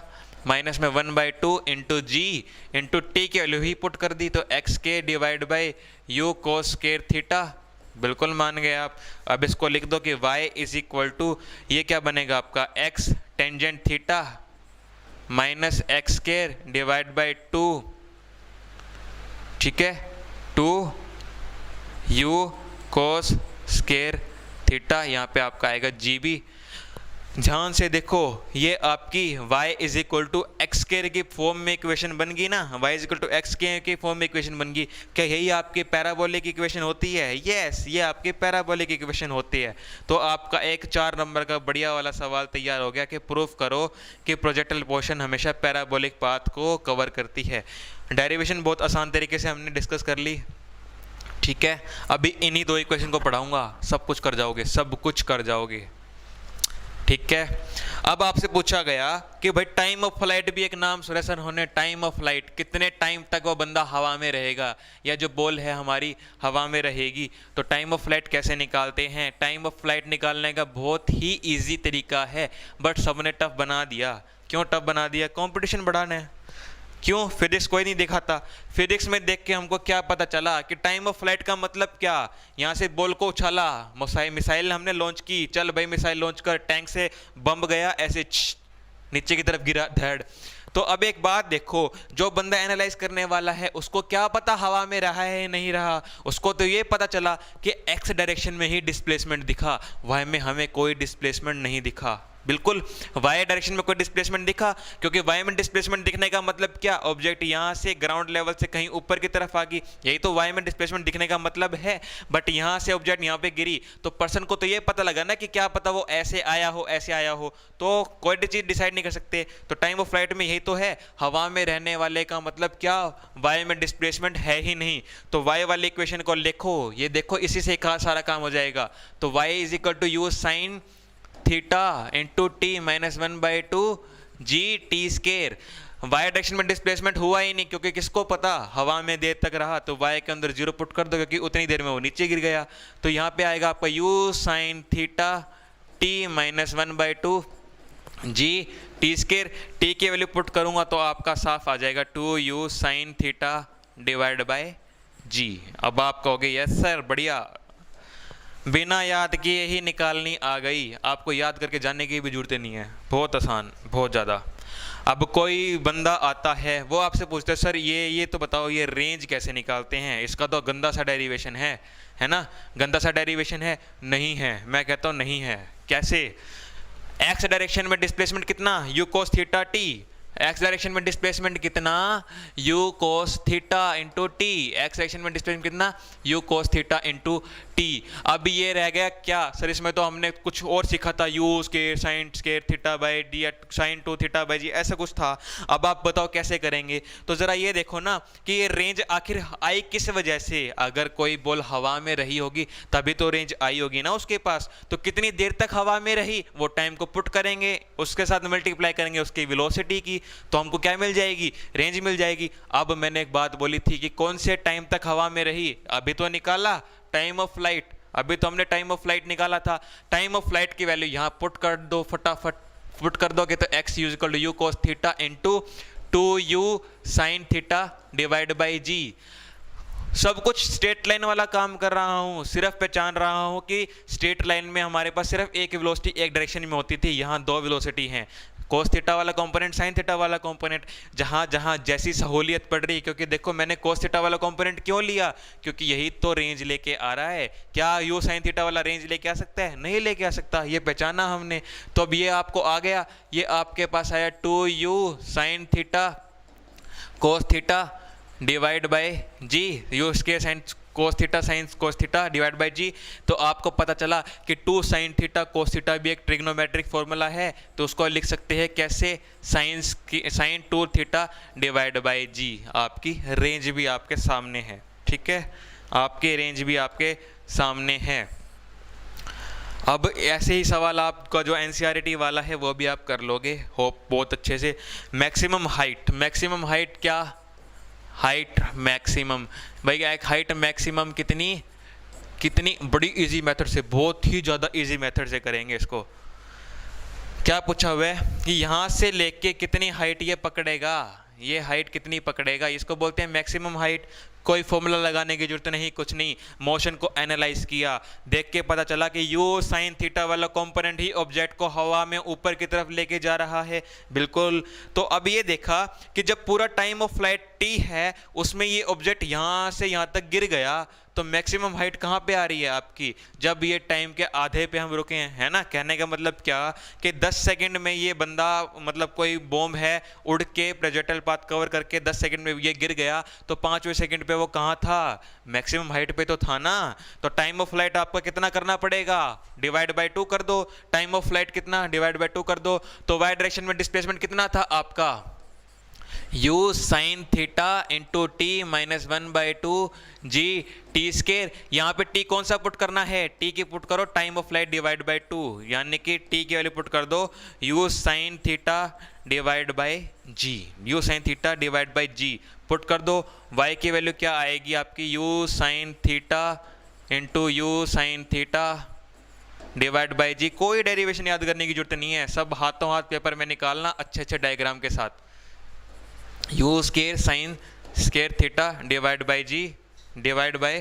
minus में 1/2 इंटू जी इंटू टी की वैल्यू ही पुट कर दी, तो एक्स के divide by you cos square theta, बिल्कुल मान गए आप। अब इसको लिख दो कि y इज इक्वल टू, ये क्या बनेगा आपका x tangent theta minus x square divide by 2, ठीक है, 2 यू कोस स्क्वायर थीटा, यहाँ पे आपका आएगा जी बी। ध्यान से देखो, ये आपकी y is equal to X square की फॉर्म में इक्वेशन बन गई ना, y is equal to X square की फॉर्म में इक्वेशन बन गई। क्या यही आपकी पैराबोलिक इक्वेशन होती है? यस, ये आपकी पैराबोलिक इक्वेशन होती है। तो आपका एक 4 नंबर का बढ़िया वाला सवाल तैयार हो गया कि प्रूफ करो कि प्रोजेक्टाइल पोर्शन हमेशा पैराबोलिक पाथ को कवर करती है। डेरिवेशन बहुत आसान तरीके से हमने डिस्कस कर ली, ठीक है। अभी इन्हीं 2 इक्वेशन को पढ़ाऊंगा, सब कुछ कर जाओगे, सब कुछ कर जाओगे, ठीक है। अब आपसे पूछा गया कि भाई टाइम ऑफ फ्लाइट भी एक नाम सुना सर होने, टाइम ऑफ फ्लाइट, कितने टाइम तक वो बंदा हवा में रहेगा या जो बॉल है हमारी हवा में रहेगी। तो टाइम ऑफ फ्लाइट कैसे निकालते हैं? टाइम ऑफ फ्लाइट निकालने का बहुत ही इजी तरीका है, बट सबने टफ बना दिया। क्यों टफ बना दिया? कंपटीशन बढ़ाना है। क्यों? फिजिक्स कोई नहीं दिखाता। फिजिक्स में देख के हमको क्या पता चला कि टाइम ऑफ फ्लाइट का मतलब क्या, यहाँ से बॉल को उछाला, मिसाइल हमने लॉन्च की, चल भाई मिसाइल लॉन्च कर, टैंक से बम गया, ऐसे नीचे की तरफ गिरा, धड़। तो अब एक बात देखो, जो बंदा एनालाइज करने वाला है उसको क्या पता हवा में रहा है नहीं रहा, उसको तो ये पता चला कि एक्स डायरेक्शन में ही डिस्प्लेसमेंट दिखा, वाई में हमें कोई डिस्प्लेसमेंट नहीं दिखा। बिल्कुल वाई डायरेक्शन में कोई डिस्प्लेसमेंट दिखा, क्योंकि वाई में डिस्प्लेसमेंट दिखने का मतलब क्या, ऑब्जेक्ट यहाँ से ग्राउंड लेवल से कहीं ऊपर की तरफ आ गई, यही तो वाई में डिस्प्लेसमेंट दिखने का मतलब है। बट यहाँ से ऑब्जेक्ट यहाँ पे गिरी, तो पर्सन को तो ये पता लगा ना कि क्या पता वो ऐसे आया हो ऐसे आया हो, तो कोई चीज डिसाइड नहीं कर सकते। तो टाइम ऑफ फ्लाइट में यही तो है, हवा में रहने वाले का मतलब क्या, वाई में डिस्प्लेसमेंट है ही नहीं। तो वाई वाली इक्वेशन को लिखो, ये देखो इसी से सारा काम हो जाएगा। तो Y is equal to U sine theta into T minus 1/2 G T square. Y direction में डिस्प्लेसमेंट हुआ ही नहीं, क्योंकि किसको पता हवा में देर तक रहा, तो वाई के अंदर 0 पुट कर दो, क्योंकि उतनी देर में वो नीचे गिर गया। तो यहाँ पे आएगा आपका u sine theta t minus 1/2 G T square. T की वैल्यू पुट करूंगा तो आपका साफ आ जाएगा 2u sine theta divide by g. अब आप कहोगे यस सर बढ़िया, बिना याद किए ही निकालनी आ गई, आपको याद करके जानने की भी जरूरत नहीं है, बहुत आसान, बहुत ज़्यादा। अब कोई बंदा आता है, वो आपसे पूछता है सर ये तो बताओ ये रेंज कैसे निकालते हैं, इसका तो गंदा सा डेरिवेशन है ना, गंदा सा डेरिवेशन है। नहीं है, मैं कहता हूँ नहीं है। कैसे? एक्स डायरेक्शन में डिस्प्लेसमेंट कितना, you cos theta T, x direction में डिस्प्लेसमेंट कितना, you cos theta into T, x direction में डिस्प्लेसमेंट कितना, you cos theta into T. अब ये रह गया क्या सर, इसमें तो हमने कुछ और सीखा था, u square sine square theta by d sine 2 theta by g, ऐसा कुछ था। अब आप बताओ कैसे करेंगे? तो ज़रा ये देखो ना कि ये रेंज आखिर आई किस वजह से, अगर कोई बॉल हवा में रही होगी तभी तो रेंज आई होगी ना उसके पास। तो कितनी देर तक हवा में रही, वो टाइम को पुट करेंगे, उसके साथ मल्टीप्लाई करेंगे उसकी वेलोसिटी की, तो हमको क्या मिल जाएगी, रेंज मिल जाएगी। अब मैंने एक बात बोली थी कि कौन से टाइम तक हवा में रही, अभी तो निकाला टाइम ऑफ फ्लाइट, अभी तो हमने टाइम ऑफ फ्लाइट निकाला था। टाइम ऑफ फ्लाइट की वैल्यू यहाँ पुट कर दो, फटाफट पुट कर दोगे तो x is equal to u cos theta into 2u sine theta divide by g. सब कुछ स्ट्रेट लाइन वाला काम कर रहा हूँ, सिर्फ पहचान रहा हूँ कि स्ट्रेट लाइन में हमारे पास सिर्फ एक वेलोसिटी एक डायरेक्शन में होती थी, यहाँ 2 वेलोसिटी हैं, कोस थीटा वाला कंपोनेंट साइन थीटा वाला कंपोनेंट, जहाँ जहाँ जैसी सहूलियत पड़ रही। क्योंकि देखो मैंने कोस थीटा वाला कंपोनेंट क्यों लिया, क्योंकि यही तो रेंज लेके आ रहा है। क्या यू साइन थीटा वाला रेंज लेके आ सकता है? नहीं लेके आ सकता, ये पहचाना हमने। तो अब ये आपको आ गया, ये आपके पास आया 2u sine theta cos theta divide by g, u square sine cos theta sine cos theta divide by g. तो आपको पता चला कि 2 साइन थीटा कोस थीटा भी एक ट्रिग्नोमेट्रिक फॉर्मूला है, तो उसको लिख सकते हैं कैसे, साइन 2 थीटा डिवाइड बाय जी। आपकी रेंज भी आपके सामने है, ठीक है, आपके रेंज भी आपके सामने है। अब ऐसे ही सवाल आपका जो एनसीईआरटी वाला है वो भी आप कर लोगे, होप बहुत अच्छे से। मैक्सिमम हाइट, मैक्सिमम हाइट क्या, हाइट मैक्सिमम, भाई एक हाइट मैक्सिमम कितनी बड़ी इजी मेथड से, बहुत ही ज़्यादा इजी मेथड से करेंगे इसको। क्या पूछा हुआ है कि यहाँ से लेके कितनी हाइट ये पकड़ेगा, ये हाइट कितनी पकड़ेगा, इसको बोलते हैं मैक्सिमम हाइट। कोई फॉर्मूला लगाने की जरूरत नहीं, कुछ नहीं, मोशन को एनालाइज किया, देख के पता चला कि यू साइन थीटा वाला कंपोनेंट ही ऑब्जेक्ट को हवा में ऊपर की तरफ लेके जा रहा है। बिल्कुल। तो अब ये देखा कि जब पूरा टाइम ऑफ फ्लाइट टी है उसमें ये ऑब्जेक्ट यहाँ से यहाँ तक गिर गया, तो मैक्सिमम हाइट कहाँ पे आ रही है आपकी, जब ये टाइम के आधे पे हम रुके हैं, है ना। कहने का मतलब क्या कि 10 सेकंड में ये बंदा, मतलब कोई बॉम्ब है, उड़ के प्रोजेक्टाइल पाथ कवर करके 10 सेकंड में ये गिर गया, तो 5वें सेकंड पे वो कहाँ था, मैक्सिमम हाइट पे तो था ना। तो टाइम ऑफ फ्लाइट आपका कितना करना पड़ेगा, डिवाइड बाई 2 कर दो। टाइम ऑफ फ्लाइट कितना, डिवाइड बाई 2 कर दो। तो वाई डायरेक्शन में डिस्प्लेसमेंट कितना था आपका, u sine theta into T minus 1/2 G T square. यहाँ पे t कौन सा पुट करना है, t की पुट करो time of flight divide by 2, यानी कि t की वैल्यू पुट कर दो u sine theta divide by g, u sine theta divide by g put कर दो। y की वैल्यू क्या आएगी आपकी, u sine theta into u sine theta divide by g. कोई डेरिवेशन याद करने की जरूरत नहीं है, सब हाथों हाथ पेपर में निकालना अच्छे अच्छे डायग्राम के साथ। u square sine square theta divide by g divide by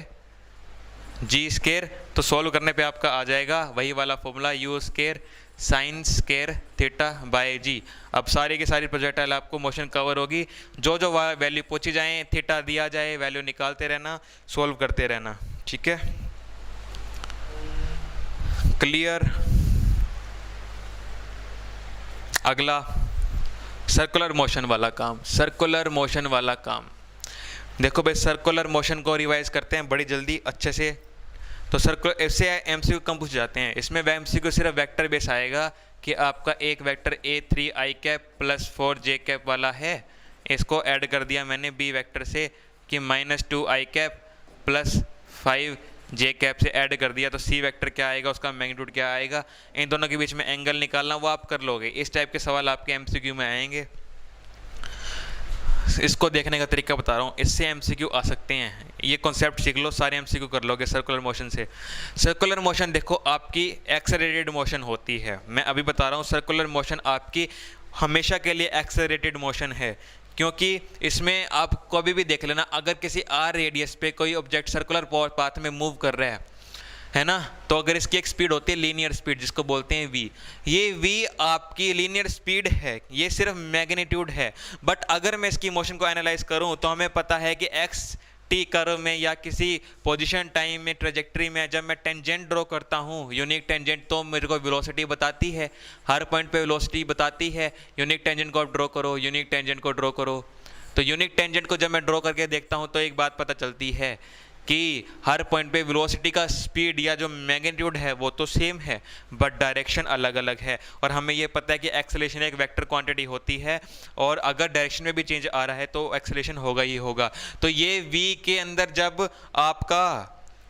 ji square, तो सॉल्व करने पे आपका आ जाएगा वही वाला formula, u square sine square theta by g. अब सारी की सारी प्रोजेक्टाइल आपको मोशन कवर होगी, जो जो वैल्यू पूछी जाए, थीटा दिया जाए, वैल्यू निकालते रहना, सॉल्व करते रहना, ठीक है। क्लियर। अगला सर्कुलर मोशन वाला काम, सर्कुलर मोशन वाला काम। देखो भाई, सर्कुलर मोशन को रिवाइज करते हैं बड़ी जल्दी अच्छे से। तो सर्कुलर ऐसे एमसीक्यू कम पूछ जाते हैं, इसमें एमसीक्यू सिर्फ वेक्टर बेस आएगा कि आपका एक vector a3i cap plus 4j cap वाला है, इसको ऐड कर दिया मैंने b वेक्टर से कि -2i cap plus 5j cap से ऐड कर दिया, तो c वेक्टर क्या आएगा, उसका मैग्नीट्यूड क्या आएगा, इन दोनों के बीच में एंगल निकालना वो आप कर लोगे। इस टाइप के सवाल आपके एमसीक्यू में आएंगे, इसको देखने का तरीका बता रहा हूँ, इससे एमसीक्यू आ सकते हैं। ये कॉन्सेप्ट सीख लो, सारे एमसीक्यू कर लोगे सर्कुलर मोशन से। सर्कुलर मोशन देखो आपकी एक्सेलरेटेड मोशन होती है, मैं अभी बता रहा हूँ सर्कुलर मोशन आपकी हमेशा के लिए एक्सेलरेटेड मोशन है, क्योंकि इसमें आप कभी भी देख लेना, अगर किसी r रेडियस पे कोई ऑब्जेक्ट सर्कुलर पाथ में मूव कर रहा है ना, तो अगर इसकी एक स्पीड होती है लीनियर स्पीड जिसको बोलते हैं v, ये v आपकी लीनियर स्पीड है, ये सिर्फ मैग्नीट्यूड है। बट अगर मैं इसकी मोशन को एनालाइज करूं तो हमें पता है कि x t कर्व में या किसी पोजीशन टाइम में ट्रेजेक्ट्री में जब मैं टेंजेंट ड्रॉ करता हूँ, यूनिक टेंजेंट, तो मेरे को वेलोसिटी बताती है, हर पॉइंट पे वेलोसिटी बताती है। यूनिक टेंजेंट को आप ड्रॉ करो, यूनिक टेंजेंट को ड्रॉ करो, तो यूनिक टेंजेंट को जब मैं ड्रॉ करके देखता हूँ तो एक बात पता चलती है कि हर पॉइंट पे वेलोसिटी का स्पीड या जो मैग्नीट्यूड है वो तो सेम है, बट डायरेक्शन अलग अलग है। और हमें ये पता है कि एक्सेलेरेशन एक वेक्टर क्वांटिटी होती है, और अगर डायरेक्शन में भी चेंज आ रहा है तो एक्सेलेरेशन होगा ही होगा। तो ये v के अंदर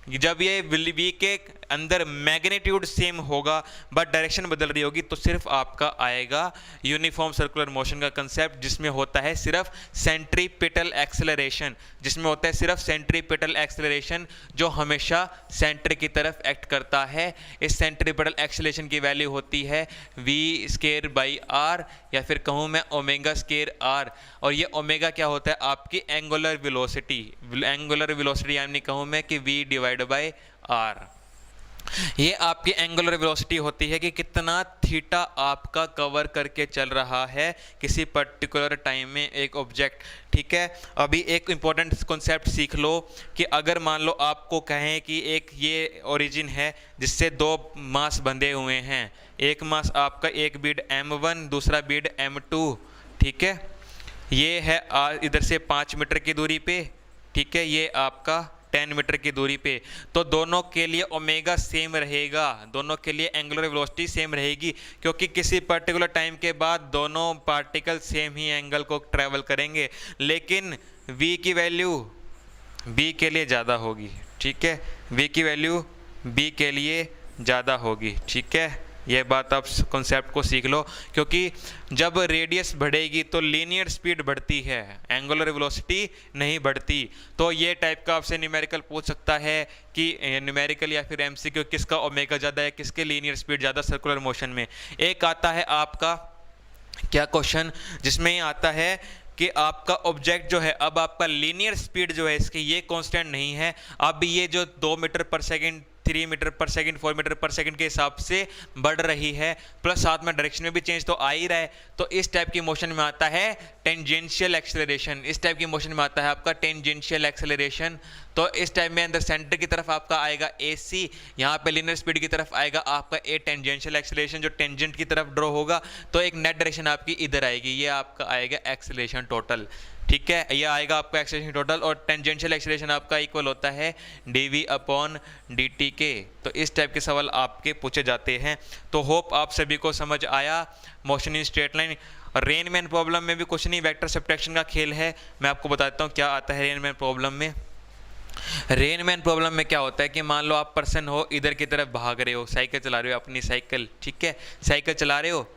जब ये v के अंदर मैग्नीट्यूड सेम होगा बट डायरेक्शन बदल रही होगी, तो सिर्फ आपका आएगा यूनिफॉर्म सर्कुलर मोशन का कंसेप्ट, जिसमें होता है सिर्फ सेंट्रीपिटल एक्सेलरेशन, जिसमें होता है सिर्फ सेंट्रीपिटल एक्सेलरेशन जो हमेशा सेंटर की तरफ एक्ट करता है। इस सेंट्रीपिटल एक्सेलरेशन की वैल्यू होती है v स्केयर बाई r, या फिर कहूँ मैं ओमेगा स्केयर r, और ये ओमेगा क्या होता है आपकी एंगुलर वेलोसिटी, एंगुलर वेलोसिटी यानी कहूँ मैं कि v डिवाइड बाई r। ये आपकी एंगुलर वेलोसिटी होती है कि कितना थीटा आपका कवर करके चल रहा है किसी पर्टिकुलर टाइम में एक ऑब्जेक्ट, ठीक है। अभी एक इंपॉर्टेंट कॉन्सेप्ट सीख लो कि अगर मान लो आपको कहें कि एक ये ओरिजिन है जिससे दो मास बंधे हुए हैं, एक मास आपका एक बीड m1 दूसरा बीड m2, ठीक है, ये है इधर से 5 मीटर की दूरी पे, ठीक है, ये आपका 10 मीटर की दूरी पे, तो दोनों के लिए ओमेगा सेम रहेगा, दोनों के लिए एंगुलर वेलोसिटी सेम रहेगी, क्योंकि किसी पर्टिकुलर टाइम के बाद दोनों पार्टिकल सेम ही एंगल को ट्रैवल करेंगे, लेकिन v की वैल्यू b के लिए ज़्यादा होगी, ठीक है, v की वैल्यू b के लिए ज़्यादा होगी, ठीक है, यह बात आप कॉन्सेप्ट को सीख लो, क्योंकि जब रेडियस बढ़ेगी तो लीनियर स्पीड बढ़ती है, एंगुलर वेलोसिटी नहीं बढ़ती। तो ये टाइप का आपसे न्यूमेरिकल पूछ सकता है कि न्यूमेरिकल या फिर एमसीक्यू, किसका ओमेगा ज़्यादा है, किसके लीनियर स्पीड ज़्यादा सर्कुलर मोशन में। एक आता है आपका क्या क्वेश्चन, जिसमें आता है कि आपका ऑब्जेक्ट जो है, अब आपका लीनियर स्पीड जो है इसकी ये कांस्टेंट नहीं है, अब ये जो 2 मीटर पर सेकंड, 3 मीटर पर सेकंड, 4 मीटर पर सेकंड के हिसाब से बढ़ रही है, प्लस साथ में डायरेक्शन में भी चेंज तो आ ही रहा है। तो इस टाइप की मोशन में आता है टेंजेंशियल एक्सेलरेशन, इस टाइप की मोशन में आता है आपका टेंजेंशियल एक्सेलरेशन। तो इस टाइप में अंदर सेंटर की तरफ आपका आएगा AC, यहाँ पे लीनियर स्पीड की तरफ आएगा आपका A टेंजेंशियल एक्सेलरेशन, जो टेंजेंट की तरफ ड्रॉ होगा, तो एक नेट डायरेक्शन आपकी इधर आएगी, ये आपका आएगा एक्सेलरेशन टोटल। ठीक है, ये आएगा आपका एक्सेलरेशन टोटल, और टेंजेंशियल एक्सेलरेशन आपका इक्वल होता है dv/dt के। तो इस टाइप के सवाल आपके पूछे जाते हैं। तो होप आप सभी को समझ आया motion in straight line. Rain Man problem में भी कुछ नहीं, वेक्टर सब्ट्रैक्शन का खेल है। मैं आपको बताता हूँ क्या आता है रेनमैन प्रॉब्लम में। रेनमैन प्रॉब्लम में क्या होता है कि मान लो आप पर्सन हो, इधर की तरफ भाग रहे हो, साइकिल चला रहे हो, अपनी साइकिल, ठीक है, साइकिल चला रहे हो।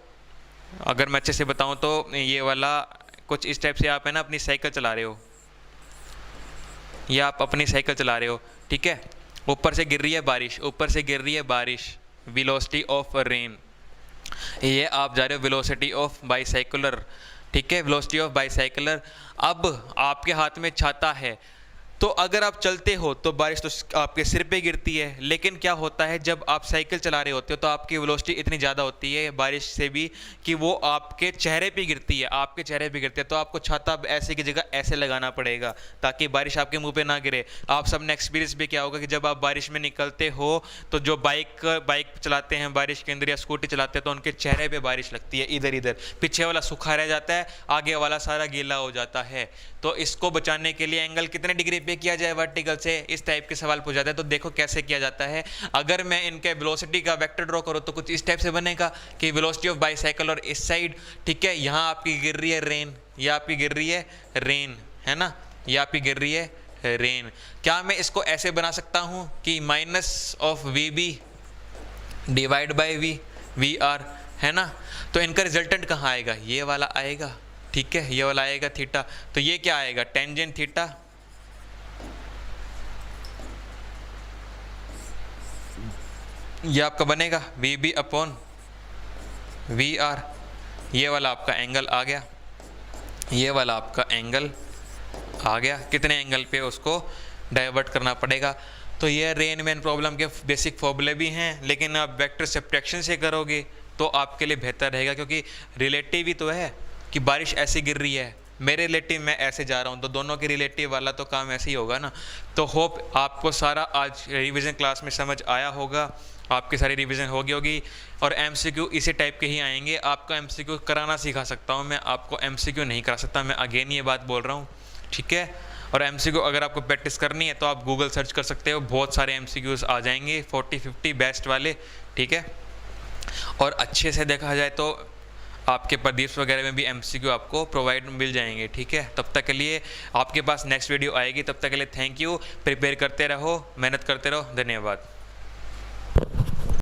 अगर मैं अच्छे से बताऊं तो ये वाला कुछ इस टाइप से आप है ना अपनी साइकिल चला रहे हो, या आप अपनी साइकिल चला रहे हो, ठीक है, ऊपर से गिर रही है बारिश, ऊपर से गिर रही है बारिश, वेलोसिटी ऑफ रेन, ये आप जा रहे हो वेलोसिटी ऑफ बाईसाइकिलर, ठीक है, वेलोसिटी ऑफ बाईसाइकिलर। अब आपके हाथ में छाता है, तो अगर आप चलते हो तो बारिश तो आपके सिर पे गिरती है, लेकिन क्या होता है जब आप साइकिल चला रहे होते हो तो आपकी वेलोसिटी इतनी ज़्यादा होती है बारिश से भी कि वो आपके चेहरे पे गिरती है, आपके चेहरे पे गिरती है। तो आपको छाता ऐसे की जगह ऐसे लगाना पड़ेगा ताकि बारिश आपके मुंह पे ना गिरे। आप सब ने एक्सपीरियंस भी क्या होगा कि जब आप बारिश में निकलते हो तो जो बाइक चलाते हैं बारिश के अंदर या स्कूटी चलाते हैं तो उनके चेहरे पर बारिश लगती है, इधर इधर, पीछे वाला सूखा रह जाता है, आगे वाला सारा गीला हो जाता है। तो इसको बचाने के लिए एंगल कितने डिग्री पे किया जाए वर्टिकल से, इस टाइप के सवाल पूछ जाते हैं। तो देखो कैसे किया जाता है। अगर मैं इनके वेलोसिटी का वेक्टर ड्रॉ करूँ तो कुछ इस टाइप से बनेगा कि वेलोसिटी ऑफ बाईसाइकिल और इस साइड, ठीक है, यहाँ आपकी गिर रही है रेन, या आपकी गिर रही है रेन, है ना, या आपकी गिर रही है रेन। क्या मैं इसको ऐसे बना सकता हूँ कि minus of VB divide by VR, है ना। तो इनका रिजल्टेंट कहाँ आएगा, ये वाला आएगा, ठीक है, ये वाला आएगा थीटा। तो ये क्या आएगा, टेंजेंट थीटा, ये आपका बनेगा VB/VR, ये वाला आपका एंगल आ गया, ये वाला आपका एंगल आ गया। कितने एंगल पे उसको डाइवर्ट करना पड़ेगा। तो ये रेनमैन प्रॉब्लम के बेसिक फॉर्मूले भी हैं, लेकिन आप वेक्टर सब्ट्रैक्शन से करोगे तो आपके लिए बेहतर रहेगा, क्योंकि रिलेटिव ही तो है कि बारिश ऐसे गिर रही है, मेरे रिलेटिव मैं ऐसे जा रहा हूँ, तो दोनों के रिलेटिव वाला तो काम ऐसे ही होगा ना। तो होप आपको सारा आज रिवीजन क्लास में समझ आया होगा, आपकी सारी रिवीजन होगी और MCQ इसी टाइप के ही आएंगे। आपको MCQ कराना सिखा सकता हूँ मैं, आपको MCQ नहीं करा सकता, मैं अगेन ये बात बोल रहा हूँ, ठीक है। और MCQ अगर आपको प्रैक्टिस करनी है तो आप गूगल सर्च कर सकते हो, बहुत सारे MCQs आ जाएंगे 40-50 बेस्ट वाले, ठीक है। और अच्छे से देखा जाए तो आपके प्रदीप्स वगैरह में भी MCQ आपको प्रोवाइड मिल जाएंगे, ठीक है। तब तक के लिए आपके पास नेक्स्ट वीडियो आएगी, तब तक के लिए थैंक यू। प्रिपेयर करते रहो, मेहनत करते रहो, धन्यवाद।